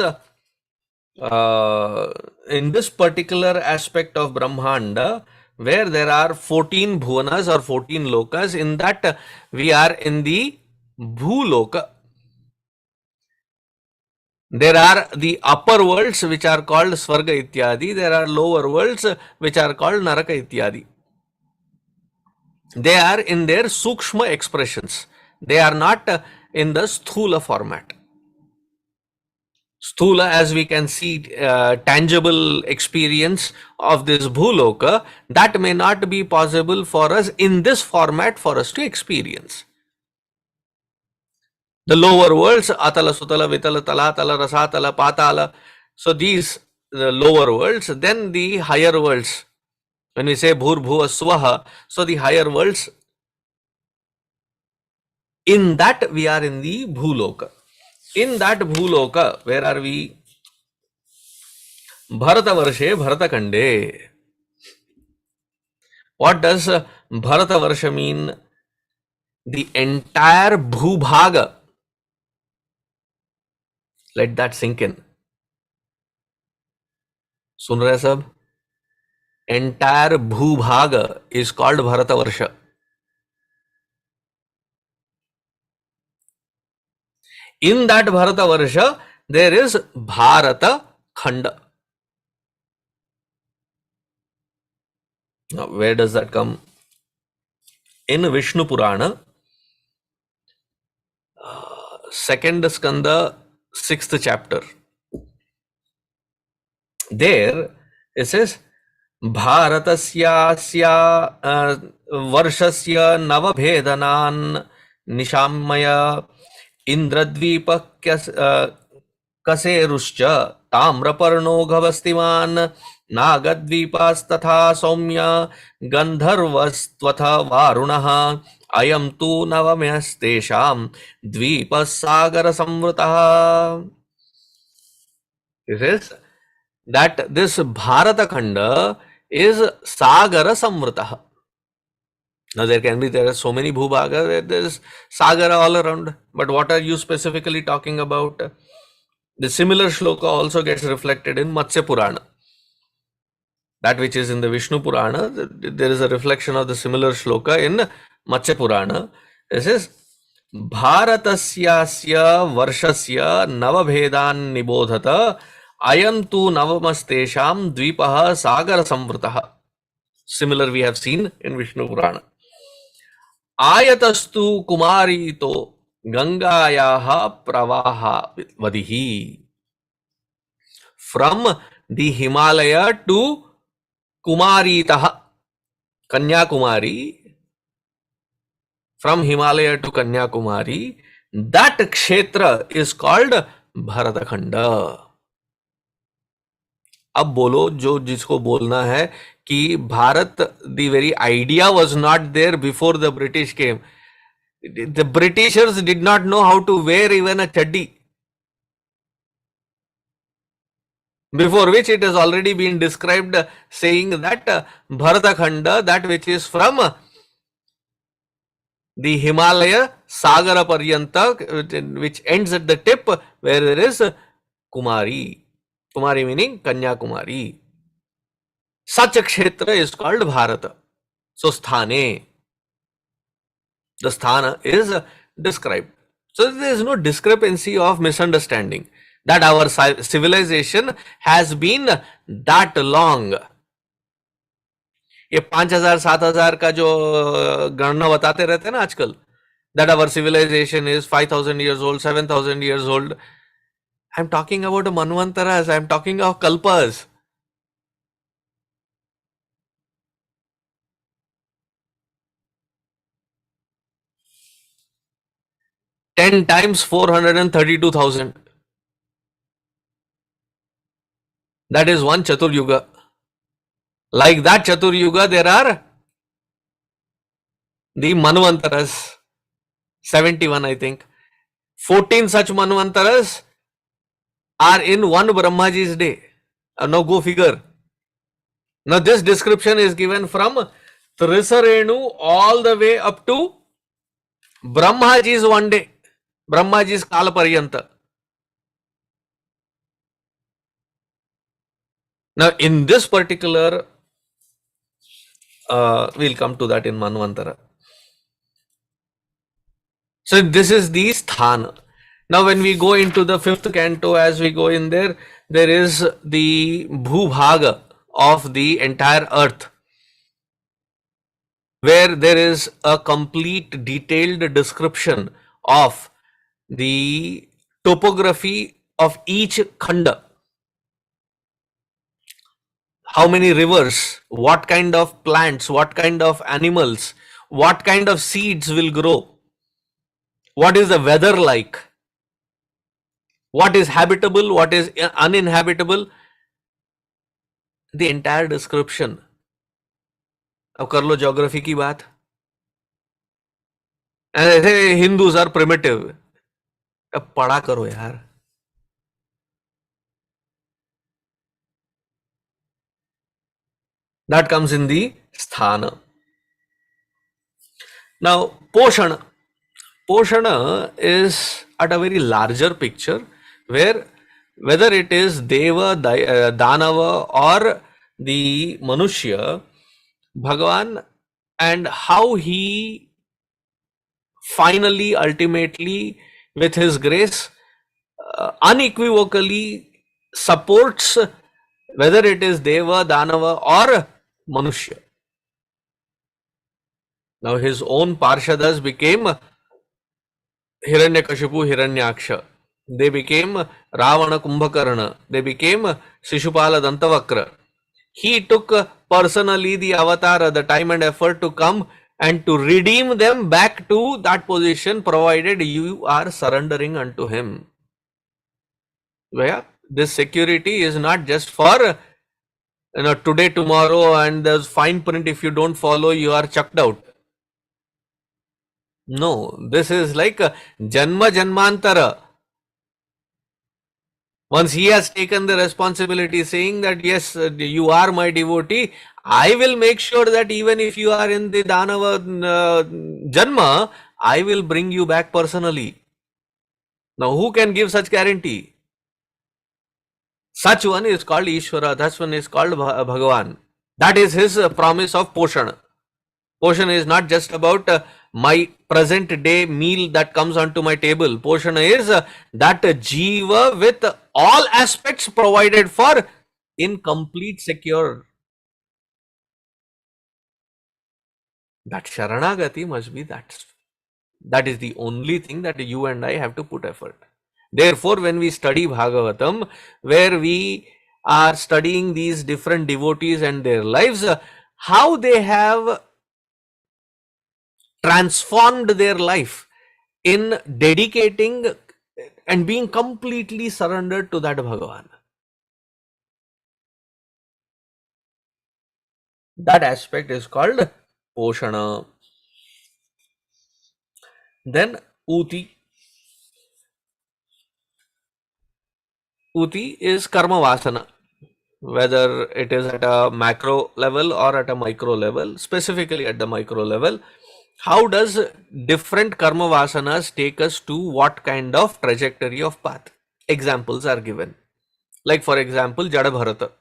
particular aspect of Brahmanda, where there are 14 bhuvanas or 14 lokas. In that, we are in the bhuloka. There are the upper worlds which are called Svarga Ityadi. There are lower worlds which are called Naraka Ityadi. They are in their Sukshma expressions. They are not in the Sthula format. Sthula, as we can see, tangible experience of this Bhuloka, that may not be possible for us in this format for us to experience. The lower worlds, Atala, Sutala, Vitala, Talatala, Rasatala, Patala. So these, the lower worlds, then the higher worlds. When we say Bhur, Bhuva, Swaha, so the higher worlds, in that we are in the Bhuloka. In that Bhuloka, where are we? Bharatavarshe, Bharatakande. What does Bharatavarsha mean? The entire Bhubhaga. Let that sink in. Sun rahe sab? Entire Bhubhaga is called Bharatavarsha. In that Bharatavarsha, there is Bharata Khanda. Now, where does that come? In Vishnu Purana, second Skanda, 6th chapter. There it says, Bharatasya varshasya navabhedanan nishamaya Indradvipa kaseruscha tamraparno gavastiman nagadvipastatha saumya gandharvastvatha varunaha ayam tu navamyastesham dvipasagara samvrutaha. It says that this Bharata Khanda is Sagara Samvritaha. Now there are so many Bhubhagas, there is Sagara all around. But what are you specifically talking about? The similar shloka also gets reflected in Matsya Purana. That which is in the Vishnu Purana, there is a reflection of the similar shloka in Matsya Purana. This is Bharatasyasya Varshasya Navabhedan Nibodhata Ayam tu Navamastesham Dvipaha Sagara Samvritaha. Similar we have seen in Vishnu Purana. Ayatastu Kumarito Gangayaha Pravaha Vadihi. From the Himalaya to Kumaritaha, Kanyakumari, from Himalaya to Kanyakumari, that kshetra is called Bharatakhanda. अब बोलो जो जिसको बोलना है कि Bharat, the very idea was not there before the British came. The Britishers did not know how to wear even a chaddi, before which it has already been described saying that Bharatakhanda, that which is from the Himalaya Sagara Paryanta, which ends at the tip where there is Kumari. Kumari meaning Kanyakumari. Such a kshetra is called Bharata. So Sthane, the Sthana is described. So there is no discrepancy of misunderstanding that our civilization has been that long. ये 5000 7000 का जो गणना बताते रहते हैं ना आजकल, that our civilization is 5000 years old, 7000 years old. I'm talking about manvantaras, I'm talking of kalpas. Ten times 432,000. That is one Chatur Yuga. Like that Chatur Yuga, there are the manvantaras, 71 I think. 14 such manvantaras are in one Brahmaji's day. Now go figure. Now this description is given from Trisarenu all the way up to Brahmaji's one day. Brahmaji's Kala Paryanta. Now in this particular, we'll come to that in Manvantara. So this is the Sthana. Now when we go into the 5th canto, as we go in there, there is the Bhubhaga of the entire earth, where there is a complete detailed description of the topography of each khanda. How many rivers, what kind of plants, what kind of animals, what kind of seeds will grow, what is the weather like, what is habitable, what is uninhabitable, the entire description. अब कर लो geography की बात. ऐसे Hindus are primitive. अब पढ़ा करो यार. That comes in the sthana. Now Poshana. Poshana is at a very larger picture, where whether it is Deva, Danava or the Manushya, Bhagavan, and how he finally, ultimately, with his grace, unequivocally supports whether it is Deva, Danava or Manushya. Now his own Parshadas became Hiranyakashipu, Hiranyaksha. They became Ravana Kumbhakarna. They became Shishupala Dantavakra. He took personally the avatar, the time and effort to come and to redeem them back to that position, provided you are surrendering unto him. Where this security is not just for today, tomorrow, and there's fine print. If you don't follow, you are chucked out. No, this is like Janma Janmantara. Once he has taken the responsibility, saying that yes, you are my devotee, I will make sure that even if you are in the Danava Janma, I will bring you back personally. Now, who can give such guarantee? Such one is called Ishvara, that one is called Bhagavan. That is his promise of Poshana. Poshana is not just about my present day meal that comes onto my table. Poshana is that Jiva with all aspects provided for in complete secure. That Sharanagati must be that. That is the only thing that you and I have to put effort. Therefore, when we study Bhagavatam, where we are studying these different devotees and their lives, how they have transformed their life in dedicating and being completely surrendered to that Bhagavan. That aspect is called Poshana. Then Uti. Uti is Karma Vasana. Whether it is at a macro level or at a micro level, specifically at the micro level, how does different karma vasanas take us to what kind of trajectory of path? Examples are given. Like for example, Jada Bharata.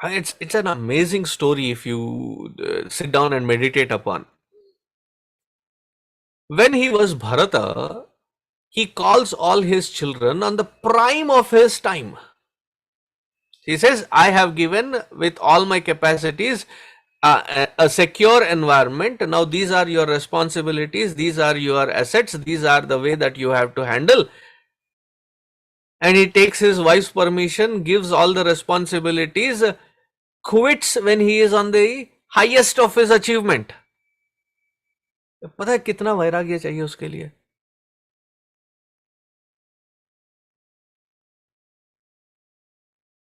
It's an amazing story if you sit down and meditate upon. When he was Bharata, he calls all his children on the prime of his time. He says, I have given with all my capacities a secure environment. Now these are your responsibilities, these are your assets, these are the way that you have to handle. And he takes his wife's permission, gives all the responsibilities, quits when he is on the highest of his achievement. पता है कितना वैराग्य चाहिए उसके लिए?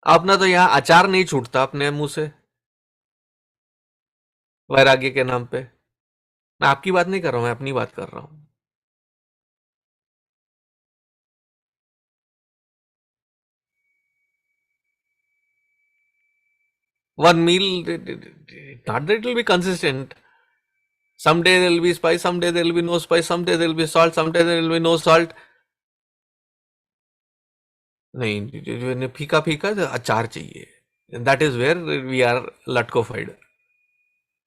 अपना तो यहाँ अचार नहीं छूटता अपने मुंह से वैराग्य के नाम पे. मैं आपकी बात नहीं कर रहा हूं, मैं अपनी बात कर रहा हूं. One meal, not that it will be consistent. Someday there will be spice, someday there will be no spice, someday there will be salt, someday there will be no salt. नहीं, फीका फीका अचार चाहिए. And that is where we are latkofied.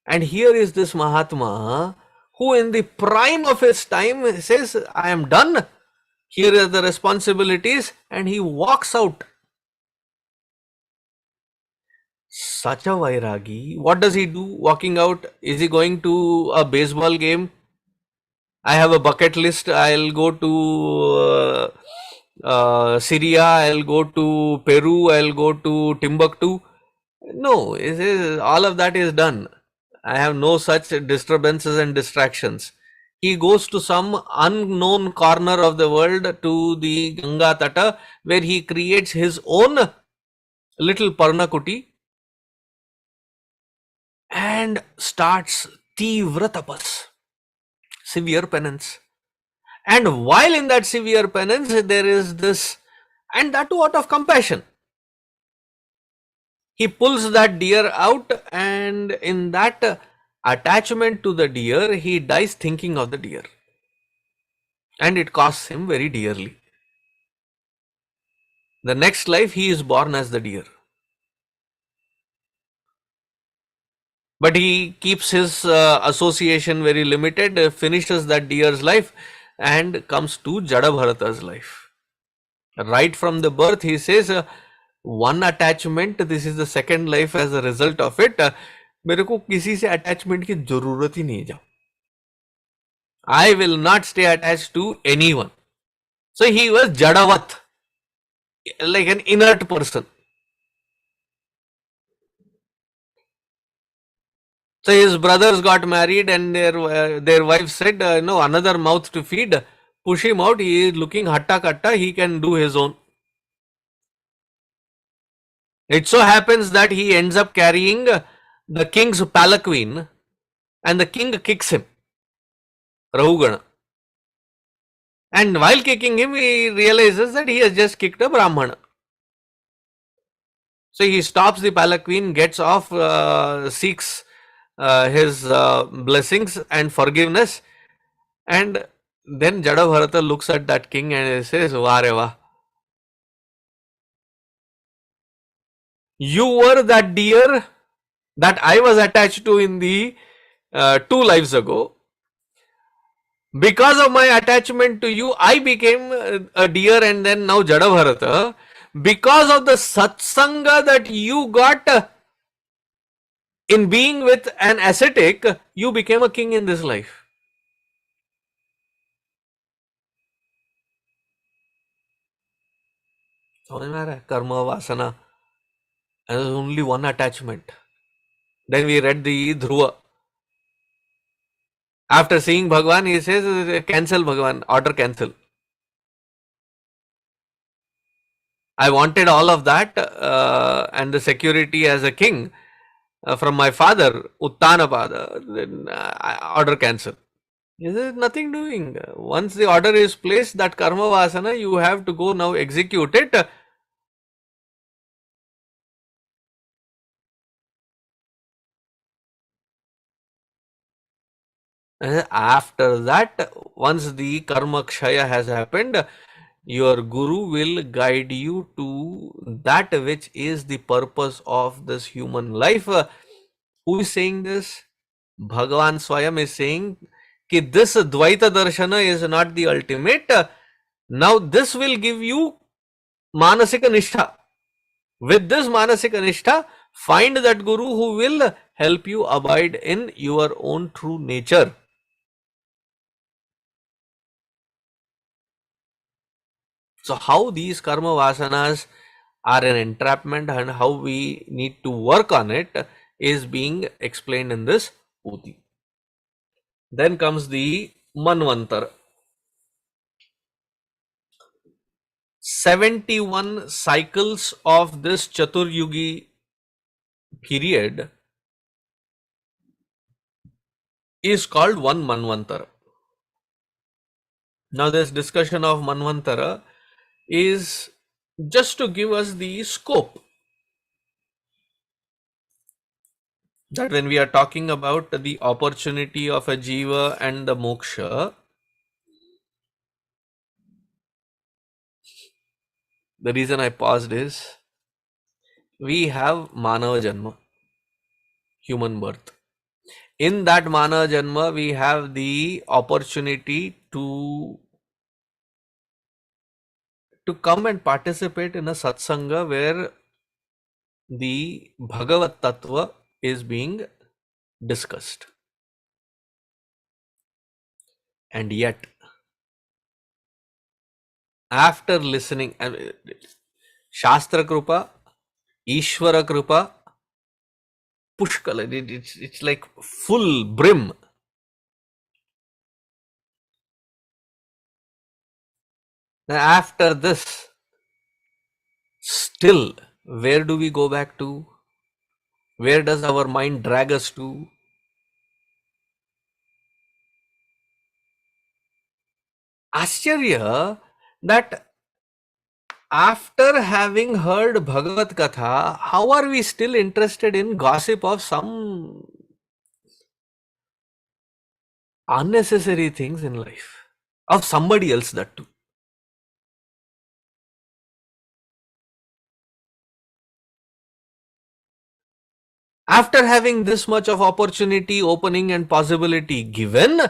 And here is this Mahatma who in the prime of his time says, I am done. Here are the responsibilities, and he walks out. Such a Vairagi. What does he do walking out? Is he going to a baseball game? I have a bucket list. I'll go to Syria. I'll go to Peru. I'll go to Timbuktu. No, all of that is done. I have no such disturbances and distractions. He goes to some unknown corner of the world, to the Ganga Tata, where he creates his own little Parnakuti and starts Tivra Tapas, severe penance. And while in that severe penance, there is this, and that too out of compassion. He pulls that deer out, and in that attachment to the deer, he dies thinking of the deer. And it costs him very dearly. The next life, he is born as the deer. But he keeps his association very limited, finishes that deer's life, and comes to Jada Bharata's life. Right from the birth, he says, one attachment, this is the second life as a result of it. मेरे को किसी से attachment की जरूरत ही नहीं है. I will not stay attached to anyone. So he was jadavat, like an inert person. So his brothers got married and their wife said, no, another mouth to feed, push him out, he is looking hatta katta, he can do his own. It so happens that he ends up carrying the king's palanquin and the king kicks him, Rahugana. And while kicking him, he realizes that he has just kicked a Brahmana. So he stops the palanquin, gets off, seeks his blessings and forgiveness, and then Jadabharata looks at that king and says, Vareva, you were that deer that I was attached to in the 2 lives ago. Because of my attachment to you, I became a deer and then now Jadabharata. Because of the satsanga that you got in being with an ascetic, you became a king in this life. Karma, vasana, and there's only one attachment. Then we read the Dhruva. After seeing Bhagwan, he says, cancel Bhagwan, order cancel. I wanted all of that and the security as a king from my father, Uttanapada, then order cancel. There is nothing doing. Once the order is placed, that karma vasana, you have to go now execute it. After that, once the karma kshaya has happened, your guru will guide you to that which is the purpose of this human life. Who is saying this? Bhagavan Swayam is saying that this Dvaita Darshana is not the ultimate. Now this will give you Manasika Nishtha. With this Manasika Nishtha, find that guru who will help you abide in your own true nature. So how these karma vasanas are an entrapment and how we need to work on it is being explained in this Uti. Then comes the Manvantara. 71 cycles of this Chaturyugi period is called one Manvantara. Now this discussion of Manvantara is just to give us the scope that when we are talking about the opportunity of a jiva and the moksha, the reason I paused is we have Manava Janma, human birth. In that Manava Janma, we have the opportunity to come and participate in a satsanga where the Bhagavat Tattva is being discussed. And yet, after listening, Shastra Krupa, Ishvara Krupa, Pushkala, it's like full brim. After this, still, where do we go back to? Where does our mind drag us to? Ascharya that after having heard Bhagavad Katha, how are we still interested in gossip of some unnecessary things in life? Of somebody else, that too. After having this much of opportunity, opening and possibility given,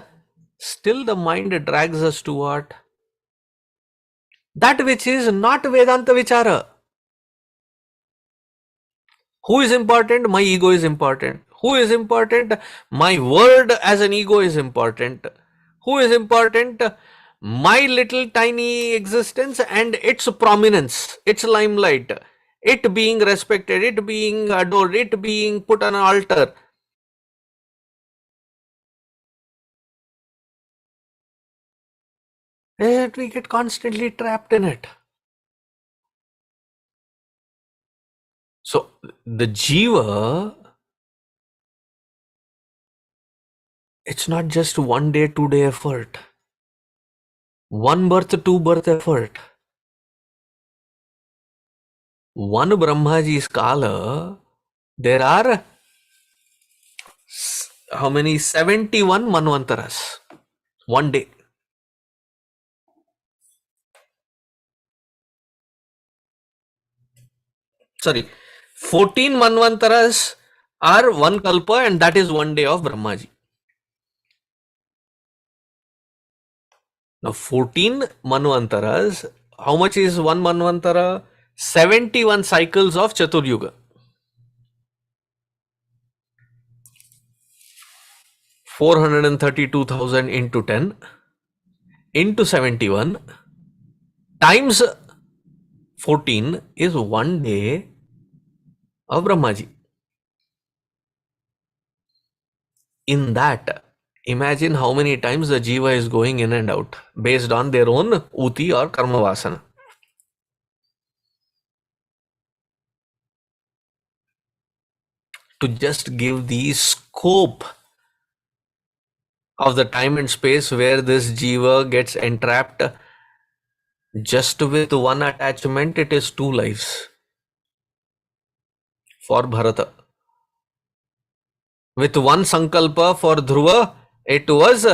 still the mind drags us to what? That which is not Vedanta Vichara. Who is important? My ego is important. Who is important? My word as an ego is important. Who is important? My little tiny existence and its prominence, its limelight, it being respected, it being adored, it being put on an altar. And we get constantly trapped in it. So the jiva, it's not just 1 day, 2 day effort, 1 birth, 2 birth effort. One Brahmaji's kala, there are how many? 71 manvantaras. 1 day. Sorry, 14 manvantaras are 1 kalpa, and that is 1 day of Brahmaji. Now 14 manvantaras, how much is 1 manvantara? 71 cycles of Chaturyuga. 432,000 into 10 into 71 times 14 is 1 day of Brahmaji. In that, imagine how many times the jiva is going in and out based on their own uti or karma vasana. To just give the scope of the time and space where this jiva gets entrapped, just with one attachment, it is 2 lives for Bharata. With one sankalpa for Dhruva, it was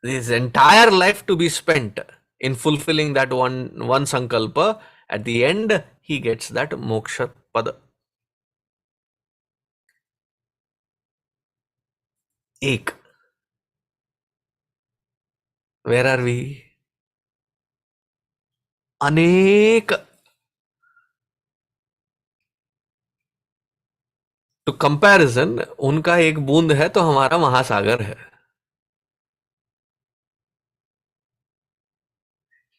his entire life to be spent in fulfilling that one sankalpa. At the end, he gets that moksha pada. Ek. Where are we? Anek. To comparison, उनका एक बूंद है तो हमारा महासागर है.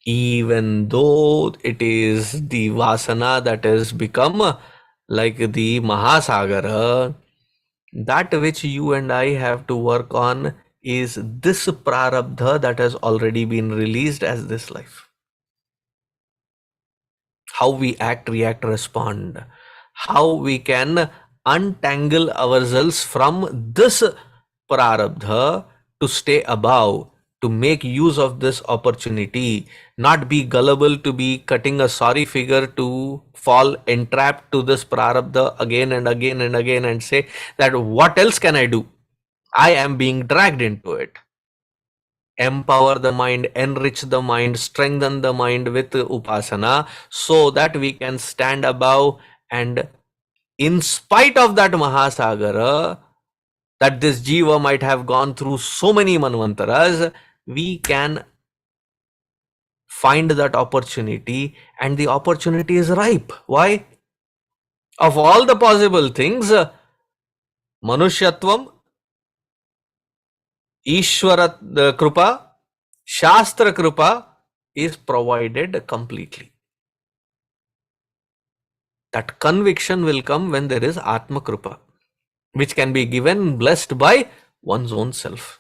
Even though it is the vasana that has become like the mahasagara, that which you and I have to work on is this prarabdha that has already been released as this life. How we act, react, respond. How we can untangle ourselves from this prarabdha to stay above, to make use of this opportunity, not be gullible to be cutting a sorry figure to fall entrapped to this prarabdha again and again and again and say that what else can I do? I am being dragged into it. Empower the mind, enrich the mind, strengthen the mind with upasana so that we can stand above, and in spite of that mahasagara, that this jiva might have gone through so many manvantaras, we can find that opportunity, and the opportunity is ripe. Why? Of all the possible things, Manushyatvam, Ishvara Krupa, Shastra Krupa is provided completely. That conviction will come when there is Atma Krupa, which can be given, blessed by one's own self.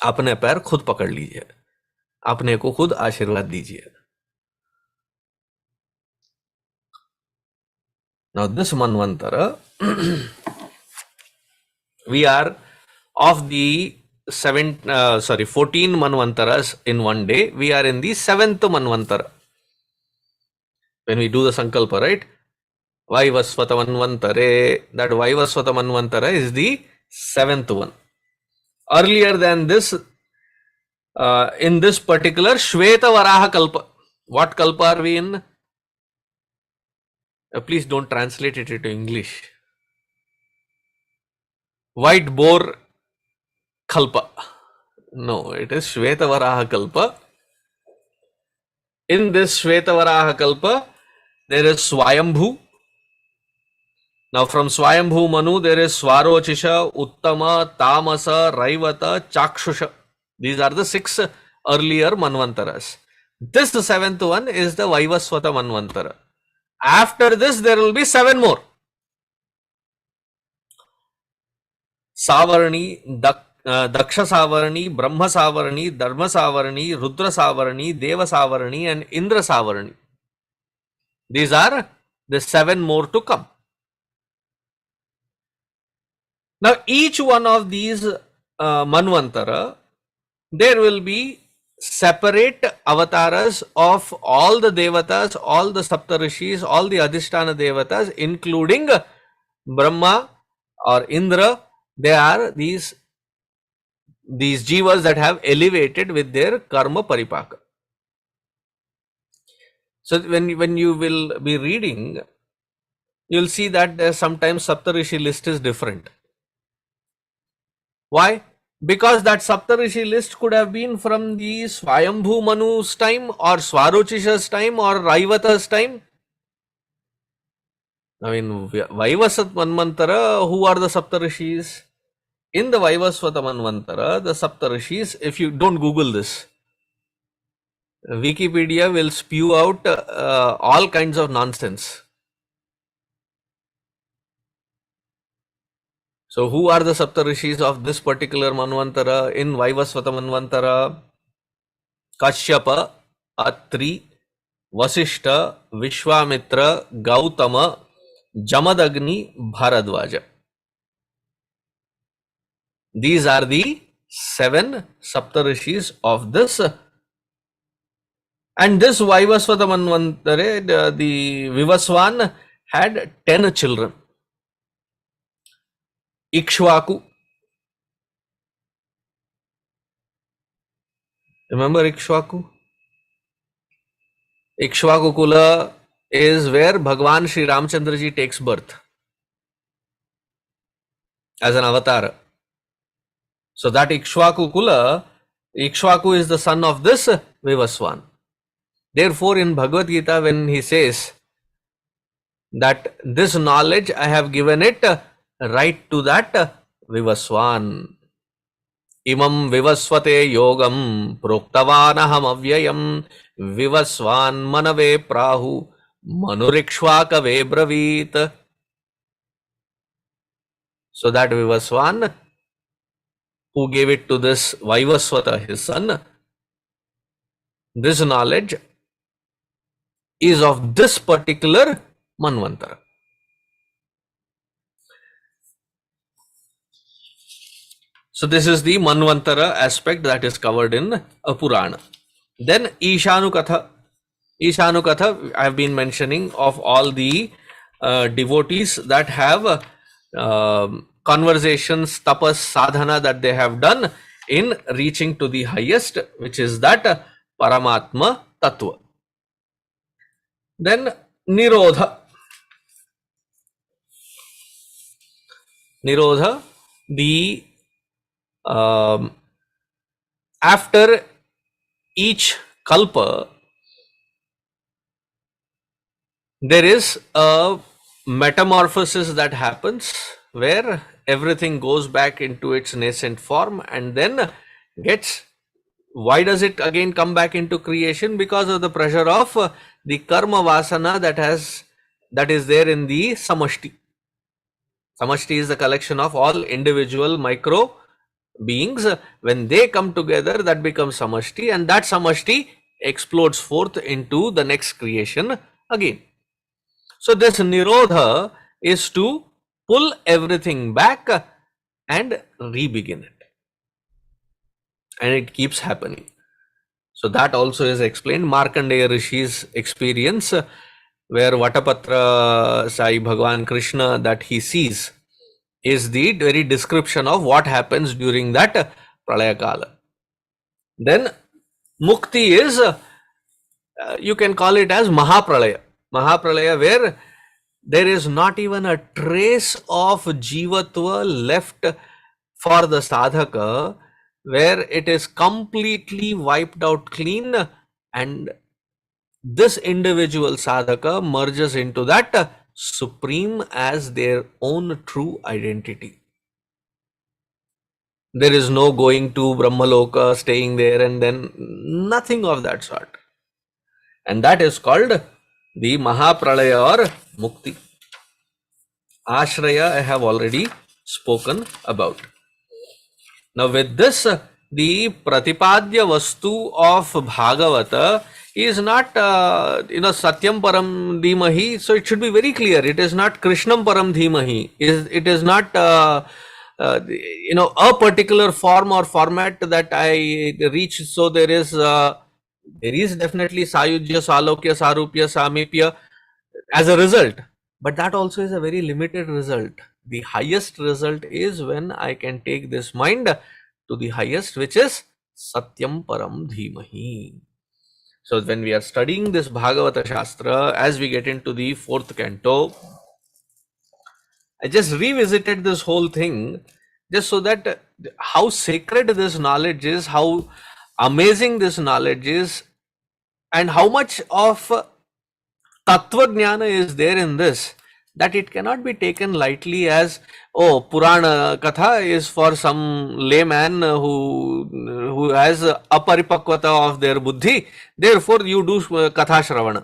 अपने पैर खुद पकड़ लीजिए, अपने को खुद आशीर्वाद दीजिए. Now this manvantara, we are of the 14 manvantaras in 1 day, we are in the 7th manvantara. When we do the sankalpa, right? Vaivasvata manvantare, that Vaivasvata manvantara is the 7th one. Earlier than this, in this particular Shveta Varaha Kalpa, what kalpa are we in? Please don't translate it into English. White boar Kalpa. No, it is Shveta Varaha Kalpa. In this Shveta Varaha Kalpa, there is Swayambhu. Now from Swayambhu Manu, there is Swarochisha, Uttama, Tamasa, Raivata, Chakshusha. These are the 6 earlier Manvantaras. This seventh one is the Vaivasvata Manvantara. After this, there will be 7 more. Savarani, Daksha Savarani, Brahma Savarani, Dharma Savarani, Rudra Savarani, Deva Savarani, and Indra Savarani. These are the 7 more to come. Now, each one of these Manvantara, there will be separate avatars of all the Devatas, all the Saptarishis, all the Adhisthana Devatas, including Brahma or Indra. They are these jivas that have elevated with their karma paripaka. So when you will be reading, you'll see that sometimes Saptarishi list is different. Why? Because that Saptarishi list could have been from the Swayambhu Manu's time or Swarochisha's time or Raivata's time. I mean, Vaivasat Manvantara, who are the Saptarishis? In the Vaivasvata Manvantara, the Saptarishis, if you don't Google this, Wikipedia will spew out all kinds of nonsense. So who are the Saptarishis of this particular Manvantara? In Vaivasvata Manvantara, Kashyapa, Atri, Vasishta, Vishwamitra, Gautama, Jamadagni, Bharadwaja. These are the 7 Saptarishis of this. And this Vaivasvata Manvantara, the Vivaswan, had 10 children. Ikshvaku. Remember Ikshvaku? Ikshvaku Kula is where Bhagwan Sri Ramchandra Ji takes birth as an avatar. So that Ikshvaku Kula, Ikshvaku is the son of this Vivaswan. Therefore, in Bhagavad Gita, when he says that this knowledge I have given it right to that Vivaswan. Imam Vivasvate Yogam Proktavanaham Avyayam Vivaswan Manave Prahu Manurikshvakave Bravit. So that Vivaswan, who gave it to this Vaivasvata, his son, this knowledge is of this particular Manvantara. So this is the Manvantara aspect that is covered in a Purana. Then Ishanukatha. Ishanukatha, I have been mentioning of all the devotees that have conversations, tapas, sadhana that they have done in reaching to the highest, which is that Paramatma Tattva. Then Nirodha. Nirodha, the after each kalpa, there is a metamorphosis that happens where everything goes back into its nascent form and then gets. Why does it again come back into creation? Because of the pressure of the karma vasana that is there in the samashti. Samashti is the collection of all individual micro beings. When they come together, that becomes samashti, and that samashti explodes forth into the next creation again. So this nirodha is to pull everything back and re-begin it. And it keeps happening. So that also is explained. Markandeya Rishi's experience, where Vatapatra Sai Bhagavan Krishna that he sees is the very description of what happens during that Pralaya Kala. Then Mukti is, you can call it as Mahapralaya. Mahapralaya, where there is not even a trace of Jivatva left for the sadhaka, where it is completely wiped out clean, and this individual sadhaka merges into that supreme as their own true identity. There is no going to Brahmaloka, staying there, and then nothing of that sort. And that is called the Mahapralaya or Mukti. Ashraya I have already spoken about. Now with this, the Pratipadya Vastu of Bhagavata is not, Satyam Param Dhimahi. So it should be very clear. It is not Krishnam Param Dhimahi. It is not, a particular form or format that I reach. So there is definitely Sayujya, Salokya, Sarupya, Samipya as a result. But that also is a very limited result. The highest result is when I can take this mind to the highest, which is Satyam Param Dhimahi. So when we are studying this Bhagavata Shastra, as we get into the 4th canto, I just revisited this whole thing just so that how sacred this knowledge is, how amazing this knowledge is, and how much of Tattva Jnana is there in this, that it cannot be taken lightly as, oh, Purana Katha is for some layman who has aparipakvata of their buddhi, therefore you do Katha Shravana.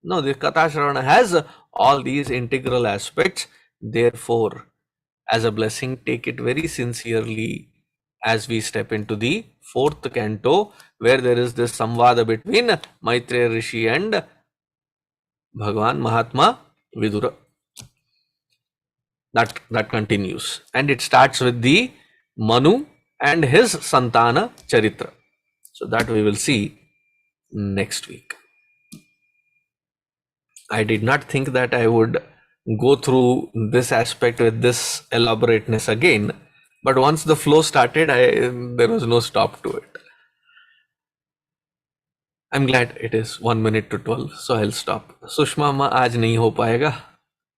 No, the Katha Shravana has all these integral aspects, therefore as a blessing, take it very sincerely as we step into the 4th canto, where there is this samvada between Maitreya Rishi and Bhagavan Mahatma Vidura. That continues, and it starts with the Manu and his Santana Charitra. So that we will see next week. I did not think that I would go through this aspect with this elaborateness again, but once the flow started, there was no stop to it. I'm glad it is 1 minute to 12, so I'll stop. Sushma ma aaj nahi ho payega,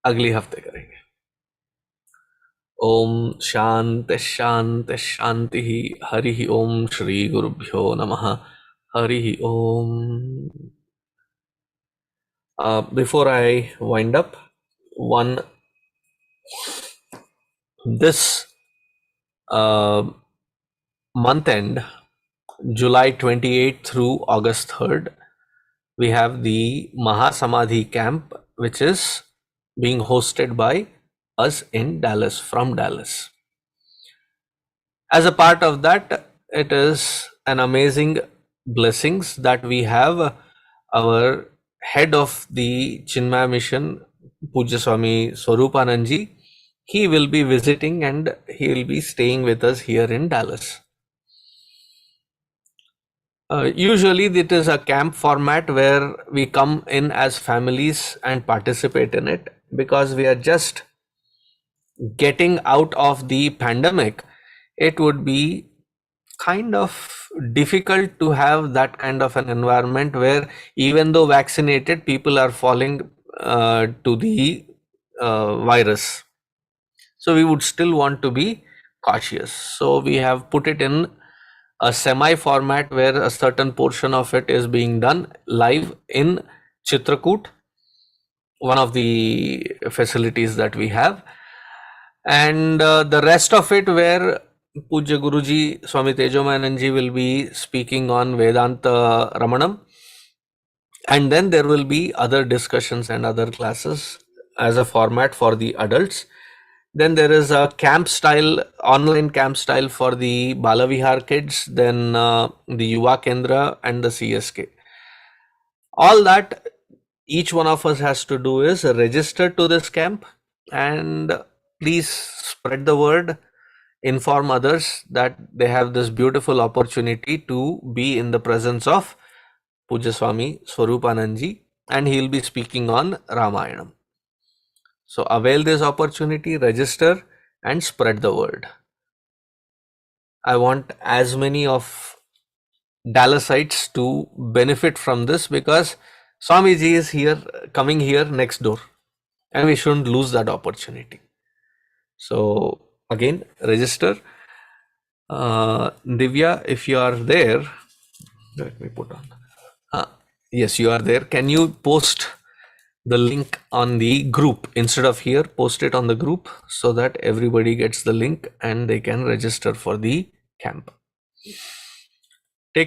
agli hafte karenge. Om Shanti Shanti Shanti Harihi Om Shri Gurubhyo Namaha Harihi Om. Before I wind up, this month end, July 28th through August 3rd, we have the Mahasamadhi camp, which is being hosted by us in Dallas, from Dallas. As a part of that, it is an amazing blessings that we have our head of the Chinmaya mission, Pujya Swami Swarupananji. He will be visiting and he will be staying with us here in Dallas. Usually it is a camp format where we come in as families and participate in it, because we are just getting out of the pandemic. It would be kind of difficult to have that kind of an environment where even though vaccinated, people are falling to the virus. So we would still want to be cautious. So we have put it in a semi format where a certain portion of it is being done live in Chitrakoot, one of the facilities that we have, and the rest of it where Pujya Guruji Swami Tejomananji will be speaking on Vedanta Ramanam, and then there will be other discussions and other classes as a format for the adults. Then there is a camp style, online camp style for the Balavihar kids, then the Yuva Kendra and the CSK. All that each one of us has to do is register to this camp, and please spread the word, inform others that they have this beautiful opportunity to be in the presence of Pujya Swami Swarupananji, and he will be speaking on Ramayanam. So avail this opportunity, register and spread the word. I want as many of Dallasites to benefit from this, because Swamiji is here, coming here next door, and we shouldn't lose that opportunity. So again, register. Divya, if you are there, let me put on. Yes, you are there. Can you post the link on the group. Instead of here, post it on the group so that everybody gets the link and they can register for the camp.